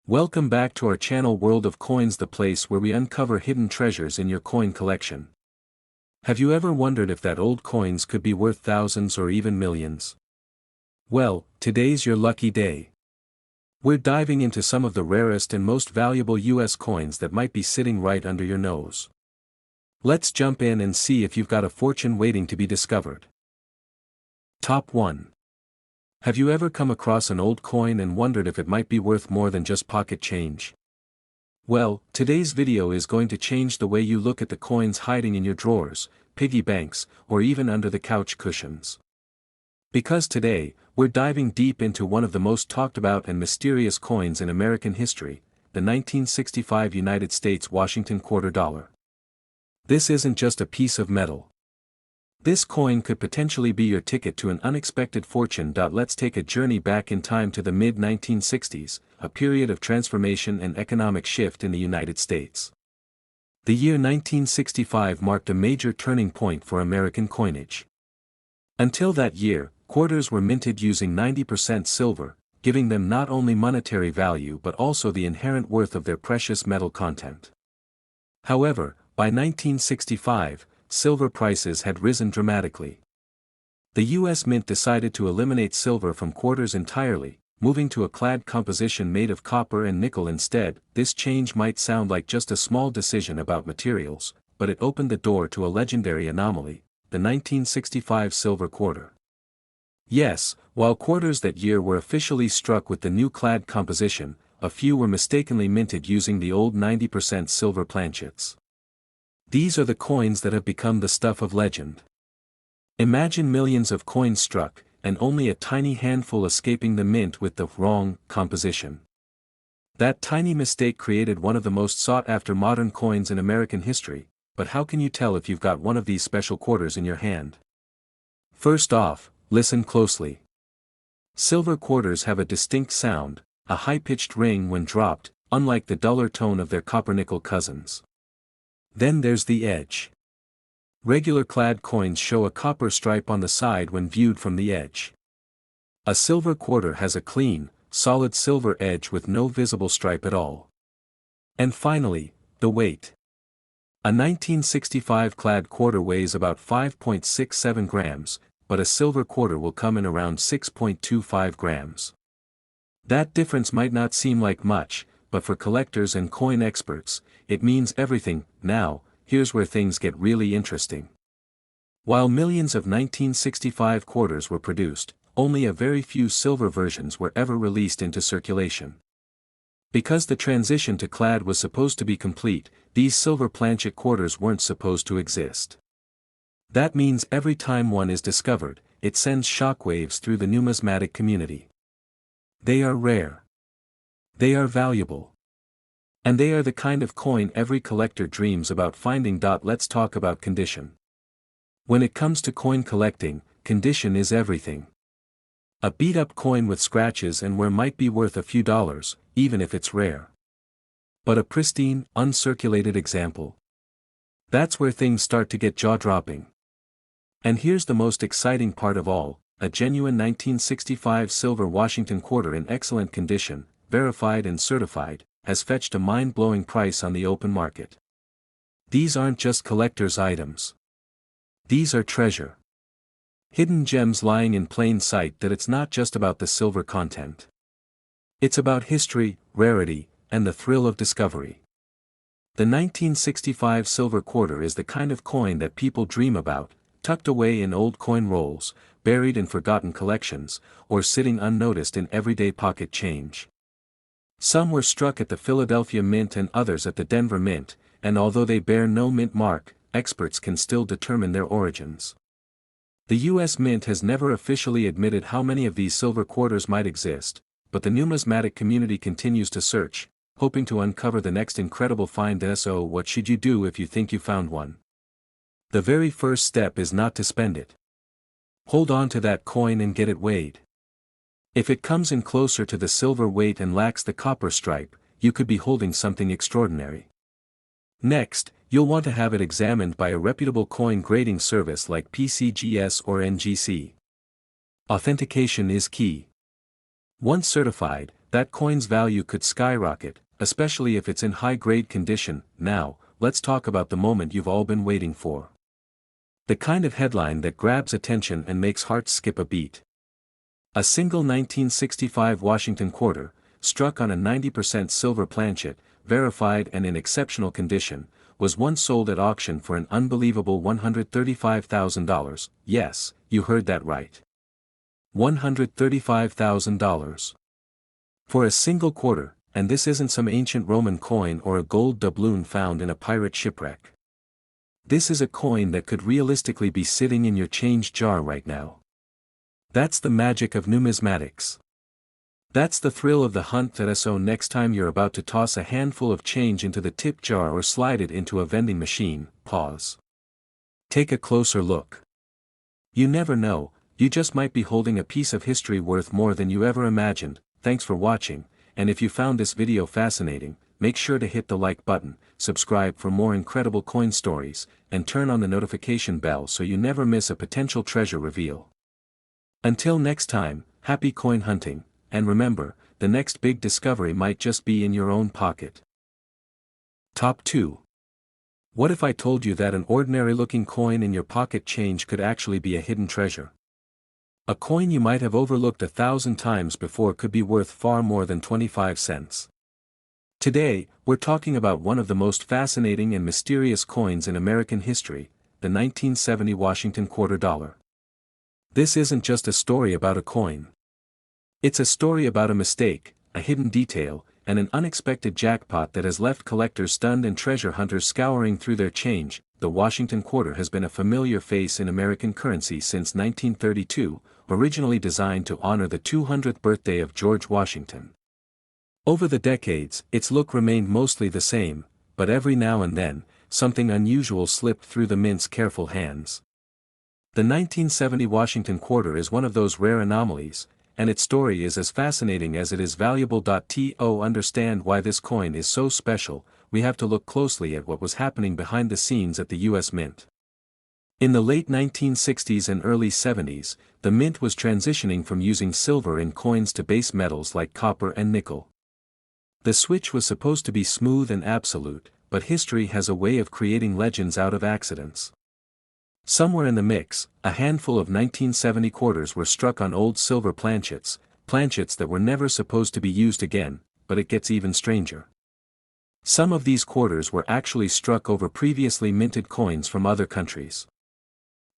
Welcome back to our channel World of Coins, the place where we uncover hidden treasures in your coin collection. Have you ever wondered if that old coins could be worth thousands or even millions? Well, today's your lucky day. We're diving into some of the rarest and most valuable US coins that might be sitting right under your nose. Let's jump in and see if you've got a fortune waiting to be discovered. Top 1. Have you ever come across an old coin and wondered if it might be worth more than just pocket change? Well, today's video is going to change the way you look at the coins hiding in your drawers, piggy banks, or even under the couch cushions. Because today, we're diving deep into one of the most talked about and mysterious coins in American history, the 1965 United States Washington quarter dollar. This isn't just a piece of metal. This coin could potentially be your ticket to an unexpected fortune. Let's take a journey back in time to the mid-1960s, a period of transformation and economic shift in the United States. The year 1965 marked a major turning point for American coinage. Until that year, quarters were minted using 90% silver, giving them not only monetary value but also the inherent worth of their precious metal content. However, by 1965, silver prices had risen dramatically. The U.S. Mint decided to eliminate silver from quarters entirely, moving to a clad composition made of copper and nickel instead. This change might sound like just a small decision about materials, but it opened the door to a legendary anomaly, the 1965 silver quarter. Yes, while quarters that year were officially struck with the new clad composition, a few were mistakenly minted using the old 90% silver planchets. These are the coins that have become the stuff of legend. Imagine millions of coins struck, and only a tiny handful escaping the mint with the wrong composition. That tiny mistake created one of the most sought-after modern coins in American history, but how can you tell if you've got one of these special quarters in your hand? First off, listen closely. Silver quarters have a distinct sound, a high-pitched ring when dropped, unlike the duller tone of their copper-nickel cousins. Then there's the edge. Regular clad coins show a copper stripe on the side when viewed from the edge. A silver quarter has a clean, solid silver edge with no visible stripe at all. And finally, the weight. A 1965 clad quarter weighs about 5.67 grams, but a silver quarter will come in around 6.25 grams. That difference might not seem like much, but for collectors and coin experts, it means everything. Now, here's where things get really interesting. While millions of 1965 quarters were produced, only a very few silver versions were ever released into circulation. Because the transition to clad was supposed to be complete, these silver planchet quarters weren't supposed to exist. That means every time one is discovered, it sends shockwaves through the numismatic community. They are rare. They are valuable. And they are the kind of coin every collector dreams about finding. Let's talk about condition. When it comes to coin collecting, condition is everything. A beat-up coin with scratches and wear might be worth a few dollars, even if it's rare. But a pristine, uncirculated example. That's where things start to get jaw-dropping. And here's the most exciting part of all, a genuine 1965 silver Washington quarter in excellent condition, verified and certified, has fetched a mind-blowing price on the open market. These aren't just collector's items. These are treasure. Hidden gems lying in plain sight. That it's not just about the silver content. It's about history, rarity, and the thrill of discovery. The 1965 silver quarter is the kind of coin that people dream about, tucked away in old coin rolls, buried in forgotten collections, or sitting unnoticed in everyday pocket change. Some were struck at the Philadelphia Mint and others at the Denver Mint, and although they bear no mint mark, experts can still determine their origins. The U.S. Mint has never officially admitted how many of these silver quarters might exist, but the numismatic community continues to search, hoping to uncover the next incredible find. So what should you do if you think you found one? The very first step is not to spend it. Hold on to that coin and get it weighed. If it comes in closer to the silver weight and lacks the copper stripe, you could be holding something extraordinary. Next, you'll want to have it examined by a reputable coin grading service like PCGS or NGC. Authentication is key. Once certified, that coin's value could skyrocket, especially if it's in high-grade condition. Now, let's talk about the moment you've all been waiting for. The kind of headline that grabs attention and makes hearts skip a beat. A single 1965 Washington quarter, struck on a 90% silver planchet, verified and in exceptional condition, was once sold at auction for an unbelievable $135,000. Yes, you heard that right. $135,000. For a single quarter, and this isn't some ancient Roman coin or a gold doubloon found in a pirate shipwreck. This is a coin that could realistically be sitting in your change jar right now. That's the magic of numismatics. That's the thrill of the hunt. So next time you're about to toss a handful of change into the tip jar or slide it into a vending machine, pause. Take a closer look. You never know, you just might be holding a piece of history worth more than you ever imagined. Thanks for watching, and if you found this video fascinating, make sure to hit the like button, subscribe for more incredible coin stories, and turn on the notification bell so you never miss a potential treasure reveal. Until next time, happy coin hunting, and remember, the next big discovery might just be in your own pocket. Top 2. What if I told you that an ordinary-looking coin in your pocket change could actually be a hidden treasure? A coin you might have overlooked 1,000 times before could be worth far more than 25 cents. Today, we're talking about one of the most fascinating and mysterious coins in American history, the 1970 Washington quarter dollar. This isn't just a story about a coin. It's a story about a mistake, a hidden detail, and an unexpected jackpot that has left collectors stunned and treasure hunters scouring through their change. The Washington quarter has been a familiar face in American currency since 1932, originally designed to honor the 200th birthday of George Washington. Over the decades, its look remained mostly the same, but every now and then, something unusual slipped through the mint's careful hands. The 1970 Washington quarter is one of those rare anomalies, and its story is as fascinating as it is valuable. To understand why this coin is so special, we have to look closely at what was happening behind the scenes at the U.S. Mint. In the late 1960s and early 70s, the Mint was transitioning from using silver in coins to base metals like copper and nickel. The switch was supposed to be smooth and absolute, but history has a way of creating legends out of accidents. Somewhere in the mix, a handful of 1970 quarters were struck on old silver planchets that were never supposed to be used again. But it gets even stranger. Some of these quarters were actually struck over previously minted coins from other countries.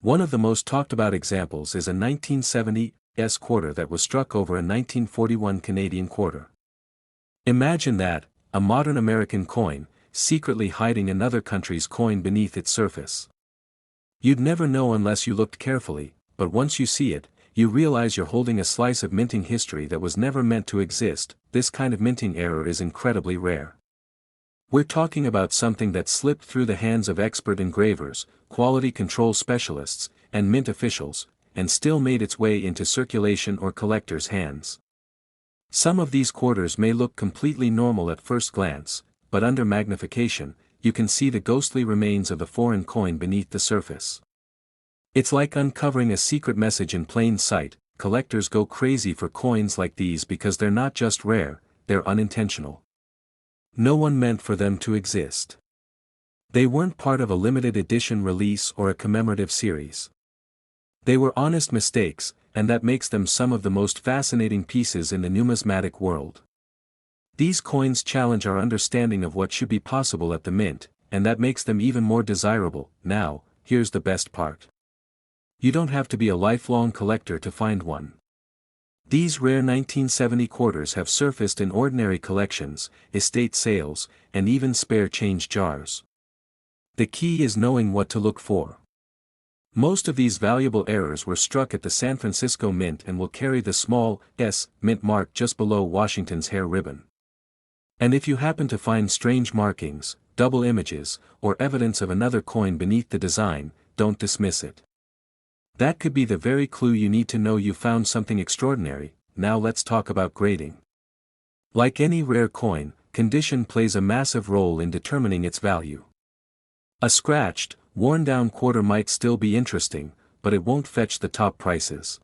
One of the most talked about examples is a 1970 quarter that was struck over a 1941 Canadian quarter. Imagine that, a modern American coin, secretly hiding another country's coin beneath its surface. You'd never know unless you looked carefully, but once you see it, you realize you're holding a slice of minting history that was never meant to exist. This kind of minting error is incredibly rare. We're talking about something that slipped through the hands of expert engravers, quality control specialists, and mint officials, and still made its way into circulation or collectors' hands. Some of these quarters may look completely normal at first glance, but under magnification, you can see the ghostly remains of a foreign coin beneath the surface. It's like uncovering a secret message in plain sight. Collectors go crazy for coins like these because they're not just rare, they're unintentional. No one meant for them to exist. They weren't part of a limited edition release or a commemorative series. They were honest mistakes, and that makes them some of the most fascinating pieces in the numismatic world. These coins challenge our understanding of what should be possible at the mint, and that makes them even more desirable. Now, here's the best part. You don't have to be a lifelong collector to find one. These rare 1970 quarters have surfaced in ordinary collections, estate sales, and even spare change jars. The key is knowing what to look for. Most of these valuable errors were struck at the San Francisco Mint and will carry the small S mint mark just below Washington's hair ribbon. And if you happen to find strange markings, double images, or evidence of another coin beneath the design, don't dismiss it. That could be the very clue you need to know you found something extraordinary. Now let's talk about grading. Like any rare coin, condition plays a massive role in determining its value. A scratched, worn-down quarter might still be interesting, but it won't fetch the top prices.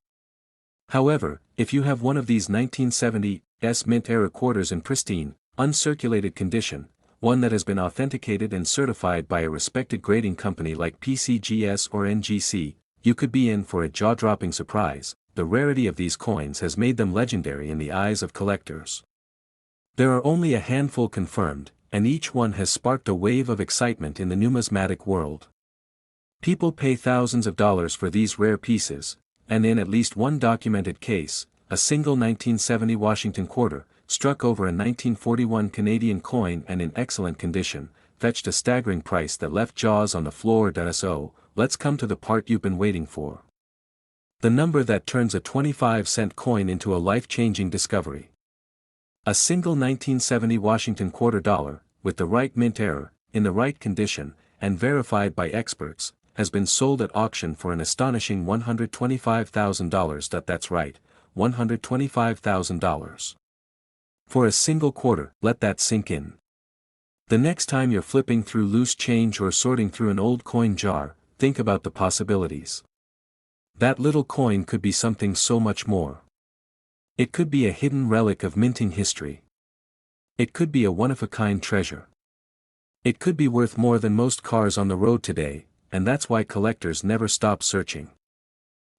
However, if you have one of these 1970 mint era quarters in pristine, uncirculated condition, one that has been authenticated and certified by a respected grading company like PCGS or NGC, you could be in for a jaw-dropping surprise. The rarity of these coins has made them legendary in the eyes of collectors. There are only a handful confirmed, and each one has sparked a wave of excitement in the numismatic world. People pay thousands of dollars for these rare pieces, and in at least one documented case, a single 1970 Washington quarter, struck over a 1941 Canadian coin and in excellent condition, fetched a staggering price that left jaws on the floor. So, let's come to the part you've been waiting for. The number that turns a 25-cent coin into a life-changing discovery. A single 1970 Washington quarter dollar, with the right mint error, in the right condition, and verified by experts, has been sold at auction for an astonishing $125,000. That's right, $125,000. For a single quarter. Let that sink in. The next time you're flipping through loose change or sorting through an old coin jar, think about the possibilities. That little coin could be something so much more. It could be a hidden relic of minting history. It could be a one-of-a-kind treasure. It could be worth more than most cars on the road today, and that's why collectors never stop searching.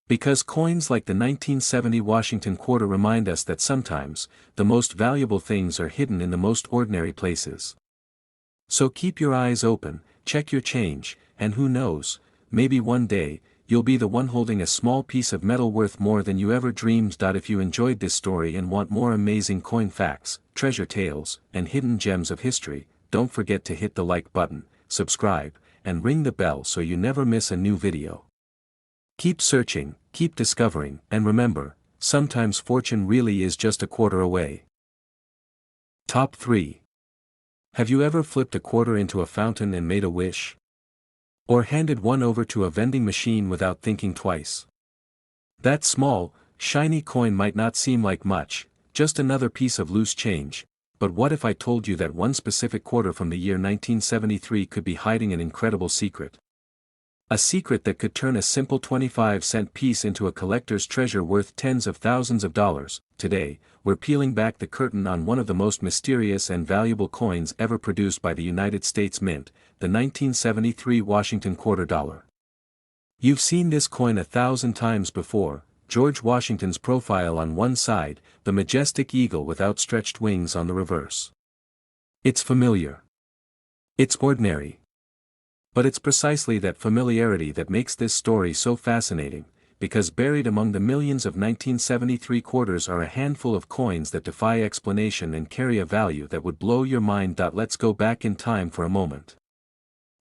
Because coins like the 1970 Washington quarter remind us that sometimes, the most valuable things are hidden in the most ordinary places. So keep your eyes open, check your change, and who knows, maybe one day, you'll be the one holding a small piece of metal worth more than you ever dreamed. If you enjoyed this story and want more amazing coin facts, treasure tales, and hidden gems of history, don't forget to hit the like button, subscribe, and ring the bell so you never miss a new video. Keep searching, keep discovering, and remember, sometimes fortune really is just a quarter away. Top 3. Have you ever flipped a quarter into a fountain and made a wish? Or handed one over to a vending machine without thinking twice? That small, shiny coin might not seem like much, just another piece of loose change, but what if I told you that one specific quarter from the year 1973 could be hiding an incredible secret? A secret that could turn a simple 25-cent piece into a collector's treasure worth tens of thousands of dollars. Today, we're peeling back the curtain on one of the most mysterious and valuable coins ever produced by the United States Mint, the 1973 Washington quarter dollar. You've seen this coin 1,000 times before, George Washington's profile on one side, the majestic eagle with outstretched wings on the reverse. It's familiar. It's ordinary. But it's precisely that familiarity that makes this story so fascinating, because buried among the millions of 1973 quarters are a handful of coins that defy explanation and carry a value that would blow your mind. Let's go back in time for a moment.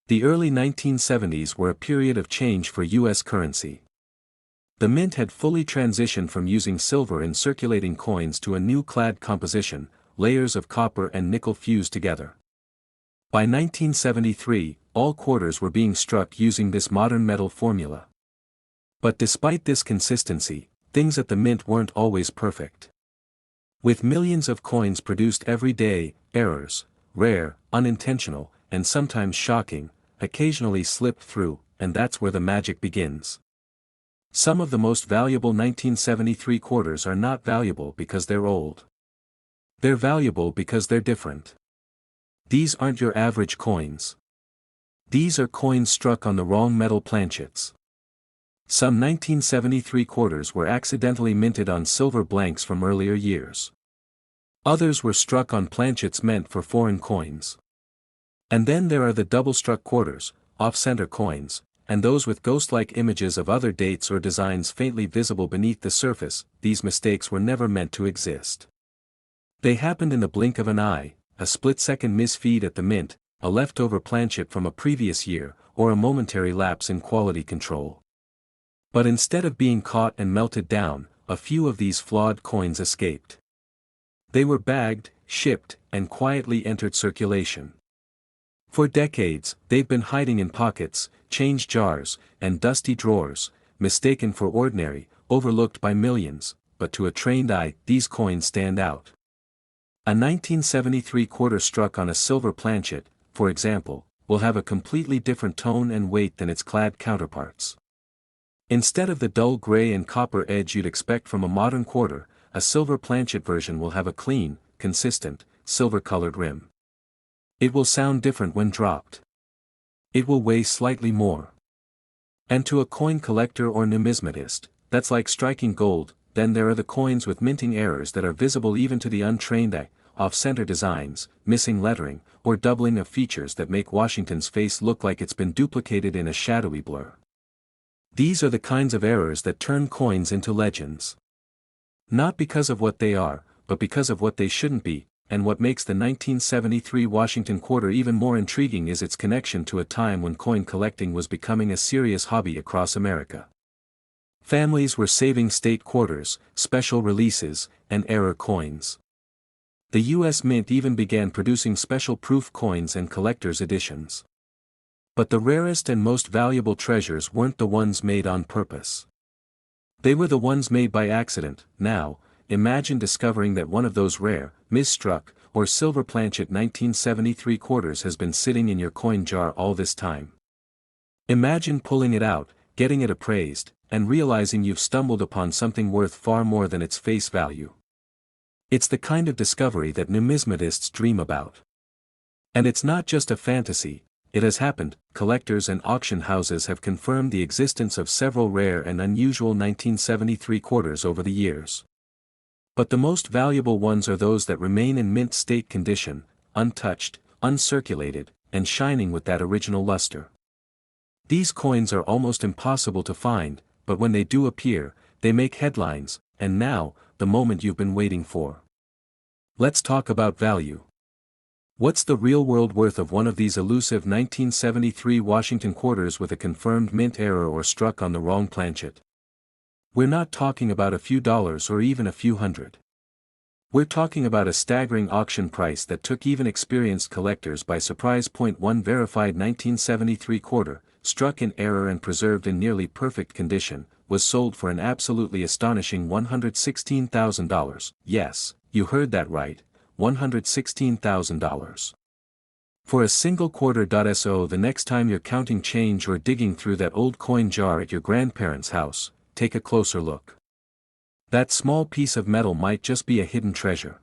The early 1970s were a period of change for U.S. currency. The mint had fully transitioned from using silver in circulating coins to a new clad composition, layers of copper and nickel fused together. By 1973, all quarters were being struck using this modern metal formula. But despite this consistency, things at the mint weren't always perfect. With millions of coins produced every day, errors, rare, unintentional, and sometimes shocking, occasionally slipped through, and that's where the magic begins. Some of the most valuable 1973 quarters are not valuable because they're old. They're valuable because they're different. These aren't your average coins. These are coins struck on the wrong metal planchets. Some 1973 quarters were accidentally minted on silver blanks from earlier years. Others were struck on planchets meant for foreign coins. And then there are the double-struck quarters, off-center coins, and those with ghost-like images of other dates or designs faintly visible beneath the surface. These mistakes were never meant to exist. They happened in the blink of an eye, a split-second misfeed at the mint, a leftover planchet from a previous year, or a momentary lapse in quality control. But instead of being caught and melted down, a few of these flawed coins escaped. They were bagged, shipped, and quietly entered circulation. For decades, they've been hiding in pockets, change jars, and dusty drawers, mistaken for ordinary, overlooked by millions, but to a trained eye, these coins stand out. A 1973 quarter struck on a silver planchet, for example, will have a completely different tone and weight than its clad counterparts. Instead of the dull gray and copper edge you'd expect from a modern quarter, a silver planchet version will have a clean, consistent, silver-colored rim. It will sound different when dropped. It will weigh slightly more. And to a coin collector or numismatist, that's like striking gold. Then there are the coins with minting errors that are visible even to the untrained eye, off-center designs, missing lettering, or doubling of features that make Washington's face look like it's been duplicated in a shadowy blur. These are the kinds of errors that turn coins into legends. Not because of what they are, but because of what they shouldn't be, and what makes the 1973 Washington quarter even more intriguing is its connection to a time when coin collecting was becoming a serious hobby across America. Families were saving state quarters, special releases, and error coins. The U.S. Mint even began producing special proof coins and collector's editions. But the rarest and most valuable treasures weren't the ones made on purpose. They were the ones made by accident. Now, imagine discovering that one of those rare, misstruck, or silver planchet 1973 quarters has been sitting in your coin jar all this time. Imagine pulling it out, getting it appraised, and realizing you've stumbled upon something worth far more than its face value. It's the kind of discovery that numismatists dream about. And it's not just a fantasy, it has happened. Collectors and auction houses have confirmed the existence of several rare and unusual 1973 quarters over the years. But the most valuable ones are those that remain in mint state condition, untouched, uncirculated, and shining with that original luster. These coins are almost impossible to find, but when they do appear, they make headlines, and now, the moment you've been waiting for. Let's talk about value. What's the real-world worth of one of these elusive 1973 Washington quarters with a confirmed mint error or struck on the wrong planchet? We're not talking about a few dollars or even a few hundred. We're talking about a staggering auction price that took even experienced collectors by surprise. One verified 1973 quarter, struck in error and preserved in nearly perfect condition, was sold for an absolutely astonishing $116,000. Yes, you heard that right, $116,000. For a single quarter. So the next time you're counting change or digging through that old coin jar at your grandparents' house, take a closer look. That small piece of metal might just be a hidden treasure.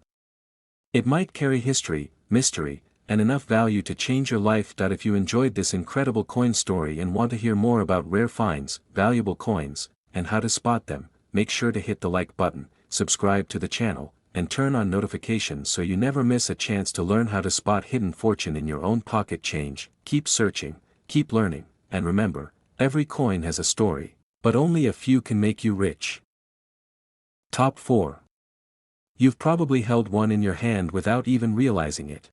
It might carry history, mystery, and enough value to change your life. If you enjoyed this incredible coin story and want to hear more about rare finds, valuable coins, and how to spot them, make sure to hit the like button, subscribe to the channel, and turn on notifications so you never miss a chance to learn how to spot hidden fortune in your own pocket change. Keep searching, keep learning, and remember, every coin has a story, but only a few can make you rich. Top 4. You've probably held one in your hand without even realizing it.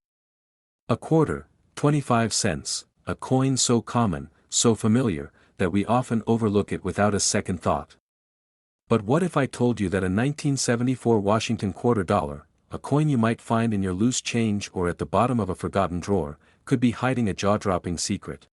A quarter, 25 cents, a coin so common, so familiar, that we often overlook it without a second thought. But what if I told you that a 1974 Washington quarter dollar, a coin you might find in your loose change or at the bottom of a forgotten drawer, could be hiding a jaw-dropping secret?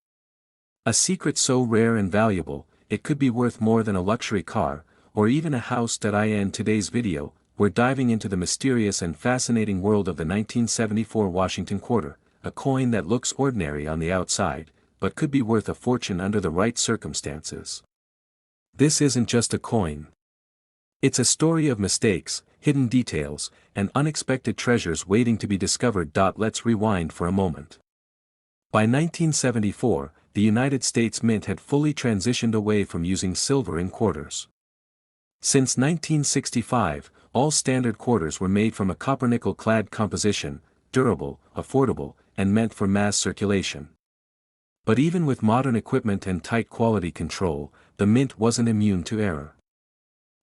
A secret so rare and valuable, it could be worth more than a luxury car, or even a house. In today's video, we're diving into the mysterious and fascinating world of the 1974 Washington quarter, a coin that looks ordinary on the outside, but could be worth a fortune under the right circumstances. This isn't just a coin. It's a story of mistakes, hidden details, and unexpected treasures waiting to be discovered. Let's rewind for a moment. By 1974, the United States Mint had fully transitioned away from using silver in quarters. Since 1965, all standard quarters were made from a copper-nickel clad composition, durable, affordable, and meant for mass circulation. But even with modern equipment and tight quality control, the Mint wasn't immune to error.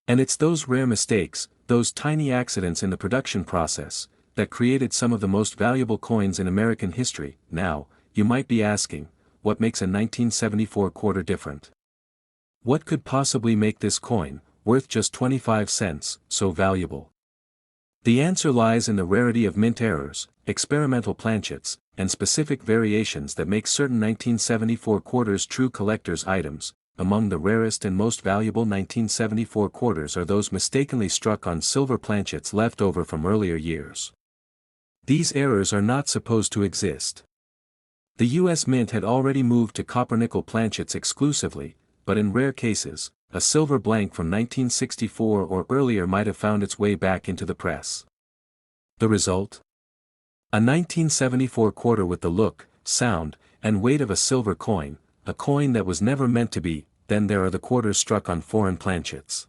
And it's those rare mistakes, those tiny accidents in the production process, that created some of the most valuable coins in American history. Now, you might be asking, what makes a 1974 quarter different? What could possibly make this coin, worth just 25 cents, so valuable? The answer lies in the rarity of mint errors, experimental planchets, and specific variations that make certain 1974 quarters true collector's items. Among the rarest and most valuable 1974 quarters are those mistakenly struck on silver planchets left over from earlier years. These errors are not supposed to exist. The U.S. Mint had already moved to copper-nickel planchets exclusively, but in rare cases, a silver blank from 1964 or earlier might have found its way back into the press. The result? A 1974 quarter with the look, sound, and weight of a silver coin, a coin that was never meant to be. Then there are the quarters struck on foreign planchets.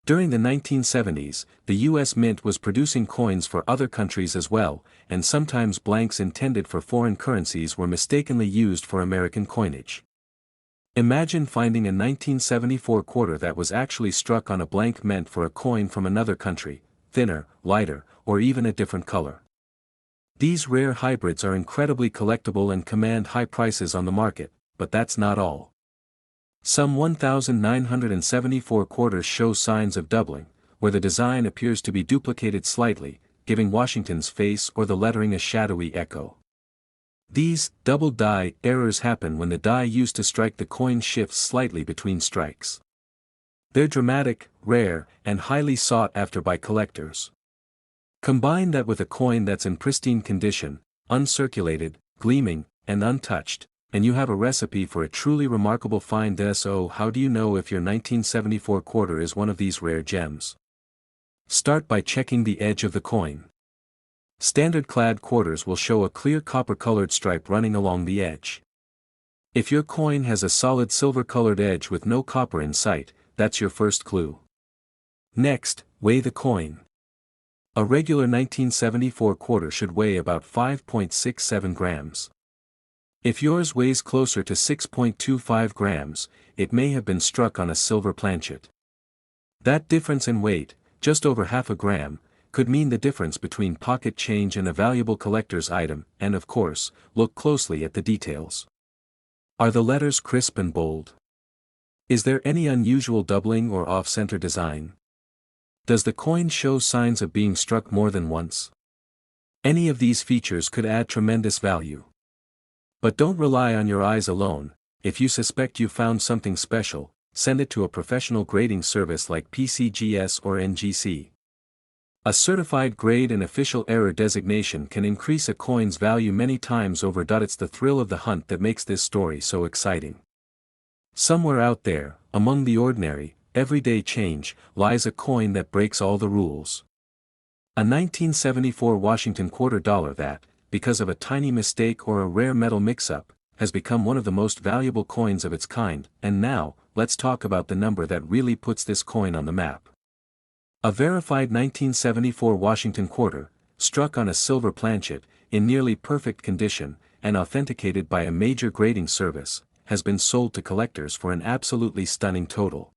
During the 1970s, the U.S. Mint was producing coins for other countries as well, and sometimes blanks intended for foreign currencies were mistakenly used for American coinage. Imagine finding a 1974 quarter that was actually struck on a blank meant for a coin from another country, thinner, lighter, or even a different color. These rare hybrids are incredibly collectible and command high prices on the market, but that's not all. Some 1,974 quarters show signs of doubling, where the design appears to be duplicated slightly, giving Washington's face or the lettering a shadowy echo. These double die errors happen when the die used to strike the coin shifts slightly between strikes. They're dramatic, rare, and highly sought after by collectors. Combine that with a coin that's in pristine condition, uncirculated, gleaming, and untouched, and you have a recipe for a truly remarkable find. So how do you know if your 1974 quarter is one of these rare gems? Start by checking the edge of the coin. Standard clad quarters will show a clear copper-colored stripe running along the edge. If your coin has a solid silver-colored edge with no copper in sight, that's your first clue. Next, weigh the coin. A regular 1974 quarter should weigh about 5.67 grams. If yours weighs closer to 6.25 grams, it may have been struck on a silver planchet. That difference in weight, just over half a gram, could mean the difference between pocket change and a valuable collector's item, and of course, look closely at the details. Are the letters crisp and bold? Is there any unusual doubling or off-center design? Does the coin show signs of being struck more than once? Any of these features could add tremendous value. But don't rely on your eyes alone. If you suspect you found something special, send it to a professional grading service like PCGS or NGC. A certified grade and official error designation can increase a coin's value many times over. It's the thrill of the hunt that makes this story so exciting. Somewhere out there, among the ordinary, everyday change, lies a coin that breaks all the rules. A 1974 Washington quarter dollar that, because of a tiny mistake or a rare metal mix-up, has become one of the most valuable coins of its kind. And now, let's talk about the number that really puts this coin on the map. A verified 1974 Washington quarter, struck on a silver planchet, in nearly perfect condition, and authenticated by a major grading service, has been sold to collectors for an absolutely stunning total.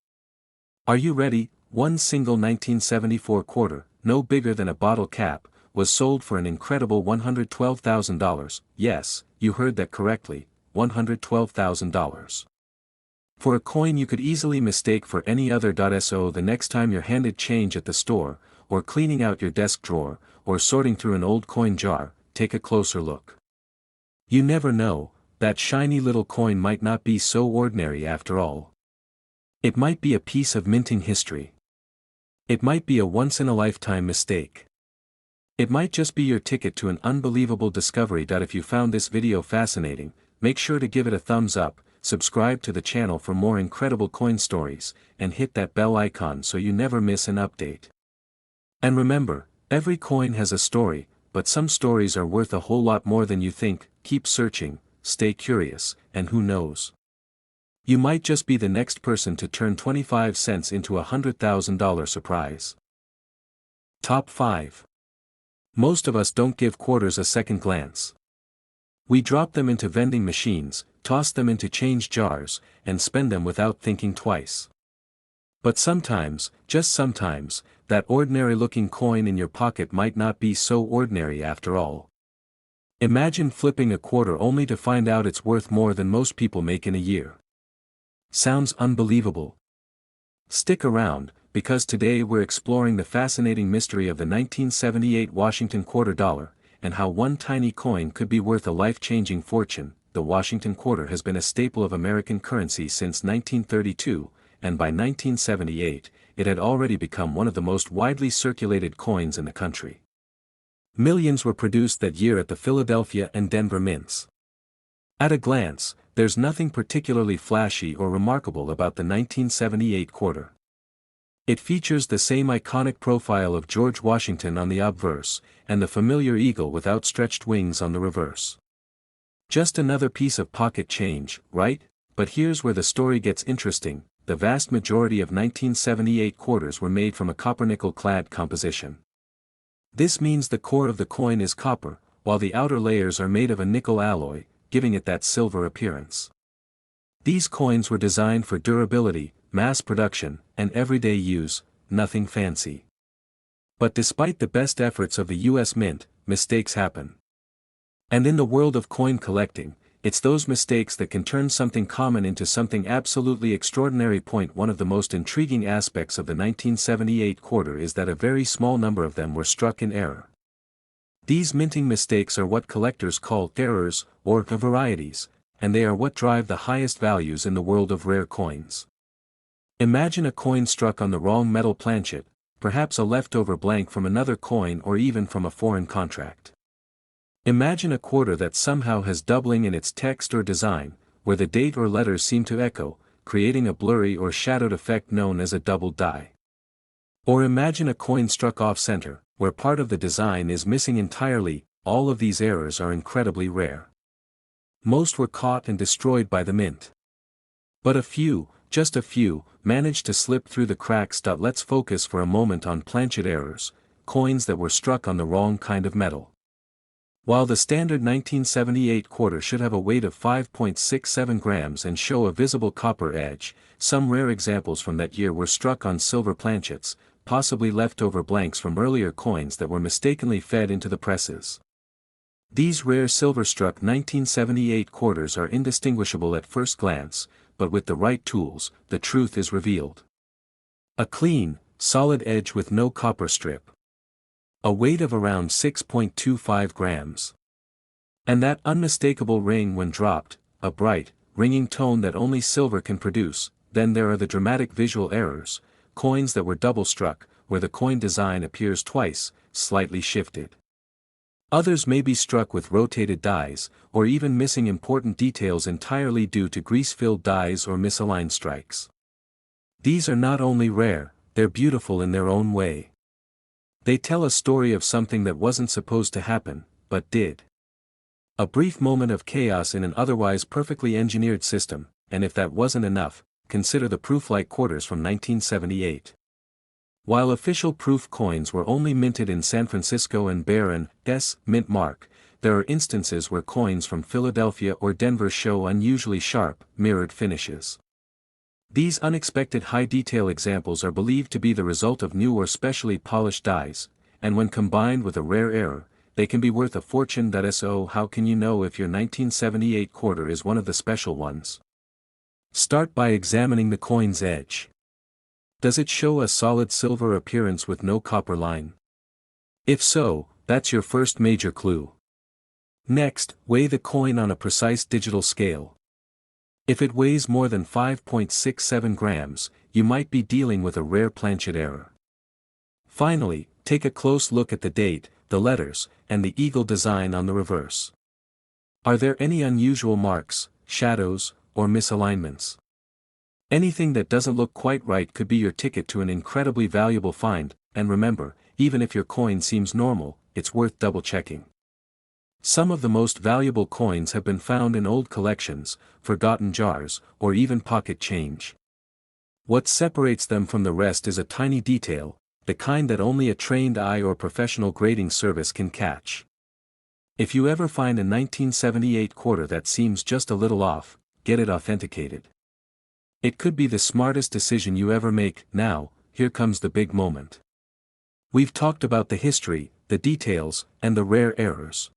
Are you ready? One single 1974 quarter, no bigger than a bottle cap, was sold for an incredible $112,000. Yes, you heard that correctly, $112,000. For a coin you could easily mistake for any other. So the next time you're handed change at the store, or cleaning out your desk drawer, or sorting through an old coin jar, take a closer look. You never know, that shiny little coin might not be so ordinary after all. It might be a piece of minting history. It might be a once-in-a-lifetime mistake. It might just be your ticket to an unbelievable discovery. If you found this video fascinating, make sure to give it a thumbs up, subscribe to the channel for more incredible coin stories, and hit that bell icon so you never miss an update. And remember, every coin has a story, but some stories are worth a whole lot more than you think. Keep searching, stay curious, and who knows? You might just be the next person to turn 25 cents into a $100,000 surprise. Top 5. Most of us don't give quarters a second glance. We drop them into vending machines, toss them into change jars, and spend them without thinking twice. But sometimes, just sometimes, that ordinary-looking coin in your pocket might not be so ordinary after all. Imagine flipping a quarter only to find out it's worth more than most people make in a year. Sounds unbelievable? Stick around, because today we're exploring the fascinating mystery of the 1978 Washington quarter dollar, and how one tiny coin could be worth a life-changing fortune. The Washington quarter has been a staple of American currency since 1932, and by 1978, it had already become one of the most widely circulated coins in the country. Millions were produced that year at the Philadelphia and Denver mints. At a glance, there's nothing particularly flashy or remarkable about the 1978 quarter. It features the same iconic profile of George Washington on the obverse, and the familiar eagle with outstretched wings on the reverse. Just another piece of pocket change, right? But here's where the story gets interesting. The vast majority of 1978 quarters were made from a copper-nickel-clad composition. This means the core of the coin is copper, while the outer layers are made of a nickel alloy, giving it that silver appearance. These coins were designed for durability, mass production, and everyday use, nothing fancy. But despite the best efforts of the US Mint, mistakes happen. And in the world of coin collecting, it's those mistakes that can turn something common into something absolutely extraordinary. One of the most intriguing aspects of the 1978 quarter is that a very small number of them were struck in error. These minting mistakes are what collectors call errors, or varieties, and they are what drive the highest values in the world of rare coins. Imagine a coin struck on the wrong metal planchet, perhaps a leftover blank from another coin or even from a foreign contract. Imagine a quarter that somehow has doubling in its text or design, where the date or letters seem to echo, creating a blurry or shadowed effect known as a double die. Or imagine a coin struck off-center, where part of the design is missing entirely. All of these errors are incredibly rare. Most were caught and destroyed by the mint. But a few, just a few, managed to slip through the cracks. Let's focus for a moment on planchet errors, coins that were struck on the wrong kind of metal. While the standard 1978 quarter should have a weight of 5.67 grams and show a visible copper edge, some rare examples from that year were struck on silver planchets, possibly leftover blanks from earlier coins that were mistakenly fed into the presses. These rare silver-struck 1978 quarters are indistinguishable at first glance, but with the right tools, the truth is revealed. A clean, solid edge with no copper strip. A weight of around 6.25 grams. And that unmistakable ring when dropped, a bright, ringing tone that only silver can produce. Then there are the dramatic visual errors, coins that were double-struck, where the coin design appears twice, slightly shifted. Others may be struck with rotated dies, or even missing important details entirely due to grease-filled dies or misaligned strikes. These are not only rare, they're beautiful in their own way. They tell a story of something that wasn't supposed to happen, but did. A brief moment of chaos in an otherwise perfectly engineered system, and if that wasn't enough, consider the proof-like quarters from 1978. While official proof coins were only minted in San Francisco and bear an S mint mark, there are instances where coins from Philadelphia or Denver show unusually sharp, mirrored finishes. These unexpected high-detail examples are believed to be the result of new or specially polished dies, and when combined with a rare error, they can be worth a fortune. So how can you know if your 1978 quarter is one of the special ones? Start by examining the coin's edge. Does it show a solid silver appearance with no copper line? If so, that's your first major clue. Next, weigh the coin on a precise digital scale. If it weighs more than 5.67 grams, you might be dealing with a rare planchet error. Finally, take a close look at the date, the letters, and the eagle design on the reverse. Are there any unusual marks, shadows, or misalignments? Anything that doesn't look quite right could be your ticket to an incredibly valuable find, and remember, even if your coin seems normal, it's worth double-checking. Some of the most valuable coins have been found in old collections, forgotten jars, or even pocket change. What separates them from the rest is a tiny detail, the kind that only a trained eye or professional grading service can catch. If you ever find a 1978 quarter that seems just a little off, get it authenticated. It could be the smartest decision you ever make. Now, here comes the big moment. We've talked about the history, the details, and the rare errors.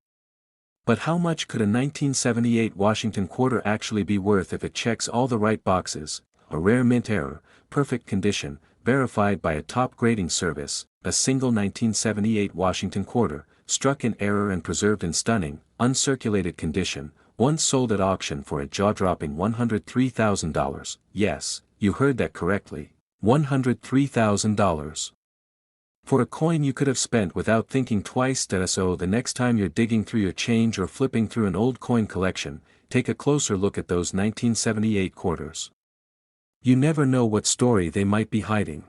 But how much could a 1978 Washington quarter actually be worth if it checks all the right boxes? A rare mint error, perfect condition, verified by a top grading service, a single 1978 Washington quarter, struck in error and preserved in stunning, uncirculated condition, once sold at auction for a jaw-dropping $103,000. Yes, you heard that correctly. $103,000. For a coin you could have spent without thinking twice. So the next time you're digging through your change or flipping through an old coin collection, take a closer look at those 1978 quarters. You never know what story they might be hiding.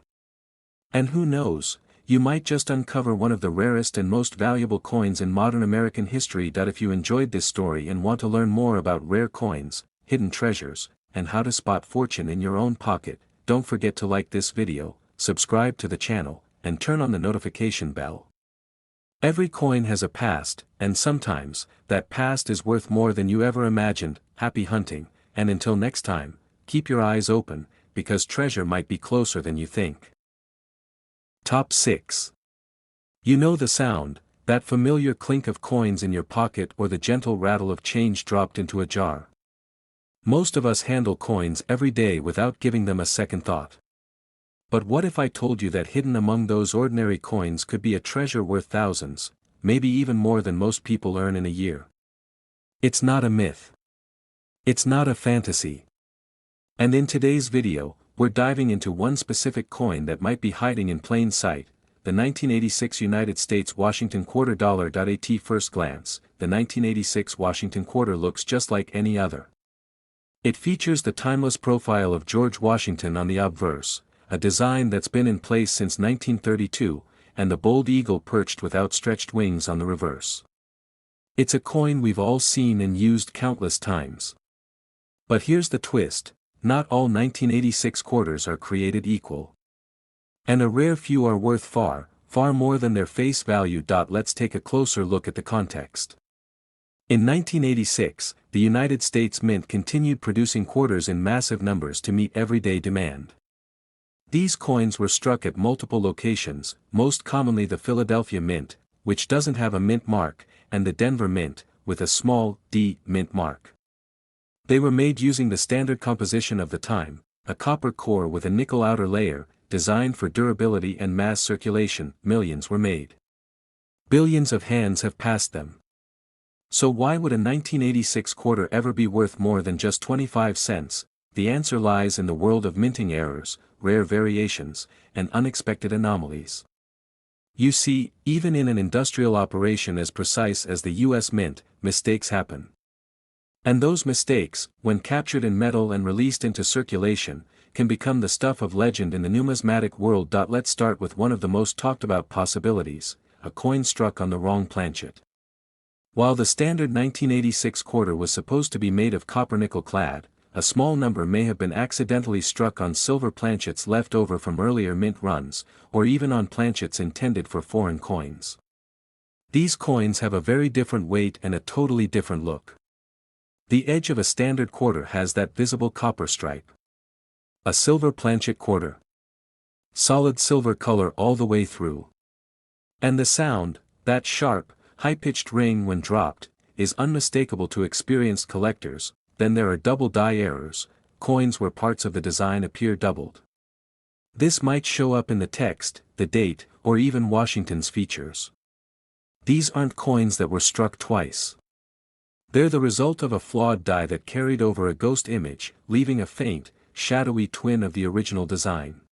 And who knows, you might just uncover one of the rarest and most valuable coins in modern American history. If you enjoyed this story and want to learn more about rare coins, hidden treasures, and how to spot fortune in your own pocket, don't forget to like this video, subscribe to the channel, and turn on the notification bell. Every coin has a past, and sometimes, that past is worth more than you ever imagined. Happy hunting, and until next time, keep your eyes open, because treasure might be closer than you think. Top 6. You know the sound, that familiar clink of coins in your pocket or the gentle rattle of change dropped into a jar. Most of us handle coins every day without giving them a second thought. But what if I told you that hidden among those ordinary coins could be a treasure worth thousands, maybe even more than most people earn in a year? It's not a myth. It's not a fantasy. And in today's video, we're diving into one specific coin that might be hiding in plain sight, the 1986 United States Washington quarter dollar. At first glance, the 1986 Washington quarter looks just like any other. It features the timeless profile of George Washington on the obverse, a design that's been in place since 1932, and the bold eagle perched with outstretched wings on the reverse. It's a coin we've all seen and used countless times. But here's the twist, not all 1986 quarters are created equal. And a rare few are worth far, far more than their face value. Let's take a closer look at the context. In 1986, the United States Mint continued producing quarters in massive numbers to meet everyday demand. These coins were struck at multiple locations, most commonly the Philadelphia Mint, which doesn't have a mint mark, and the Denver Mint, with a small D mint mark. They were made using the standard composition of the time, a copper core with a nickel outer layer, designed for durability and mass circulation. Millions were made. Billions of hands have passed them. So why would a 1986 quarter ever be worth more than just 25 cents? The answer lies in the world of minting errors, rare variations, and unexpected anomalies. You see, even in an industrial operation as precise as the US Mint, mistakes happen. And those mistakes, when captured in metal and released into circulation, can become the stuff of legend in the numismatic world. Let's start with one of the most talked about possibilities, a coin struck on the wrong planchet. While the standard 1986 quarter was supposed to be made of copper nickel clad, a small number may have been accidentally struck on silver planchets left over from earlier mint runs, or even on planchets intended for foreign coins. These coins have a very different weight and a totally different look. The edge of a standard quarter has that visible copper stripe. A silver planchet quarter. Solid silver color all the way through. And the sound, that sharp, high-pitched ring when dropped, is unmistakable to experienced collectors. Then there are double die errors, coins where parts of the design appear doubled. This might show up in the text, the date, or even Washington's features. These aren't coins that were struck twice. They're the result of a flawed die that carried over a ghost image, leaving a faint, shadowy twin of the original design.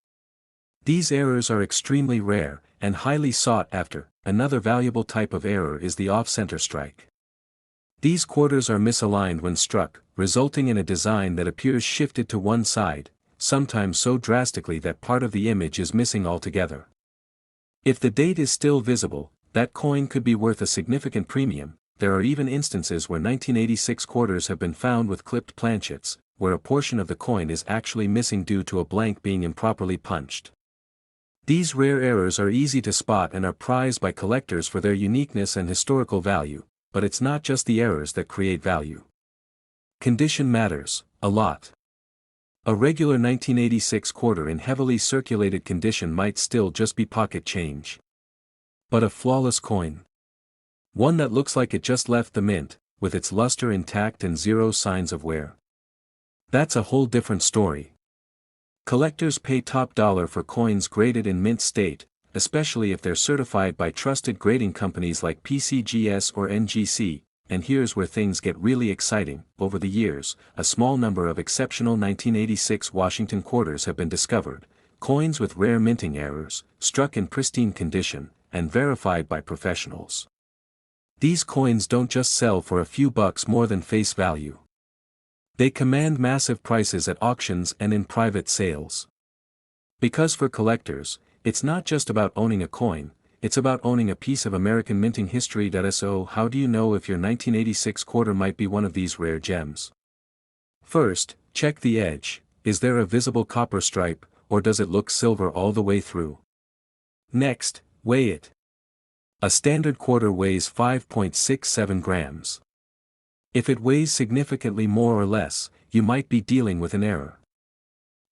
These errors are extremely rare, and highly sought after. Another valuable type of error is the off-center strike. These quarters are misaligned when struck, resulting in a design that appears shifted to one side, sometimes so drastically that part of the image is missing altogether. If the date is still visible, that coin could be worth a significant premium. There are even instances where 1986 quarters have been found with clipped planchets, where a portion of the coin is actually missing due to a blank being improperly punched. These rare errors are easy to spot and are prized by collectors for their uniqueness and historical value, but it's not just the errors that create value. Condition matters, a lot. A regular 1986 quarter in heavily circulated condition might still just be pocket change. But a flawless coin. One that looks like it just left the mint, with its luster intact and zero signs of wear. That's a whole different story. Collectors pay top dollar for coins graded in mint state, especially if they're certified by trusted grading companies like PCGS or NGC, and here's where things get really exciting. Over the years, a small number of exceptional 1986 Washington quarters have been discovered, coins with rare minting errors, struck in pristine condition, and verified by professionals. These coins don't just sell for a few bucks more than face value. They command massive prices at auctions and in private sales. Because for collectors, it's not just about owning a coin, it's about owning a piece of American minting history. So how do you know if your 1986 quarter might be one of these rare gems? First, check the edge. Is there a visible copper stripe, or does it look silver all the way through? Next, weigh it. A standard quarter weighs 5.67 grams. If it weighs significantly more or less, you might be dealing with an error.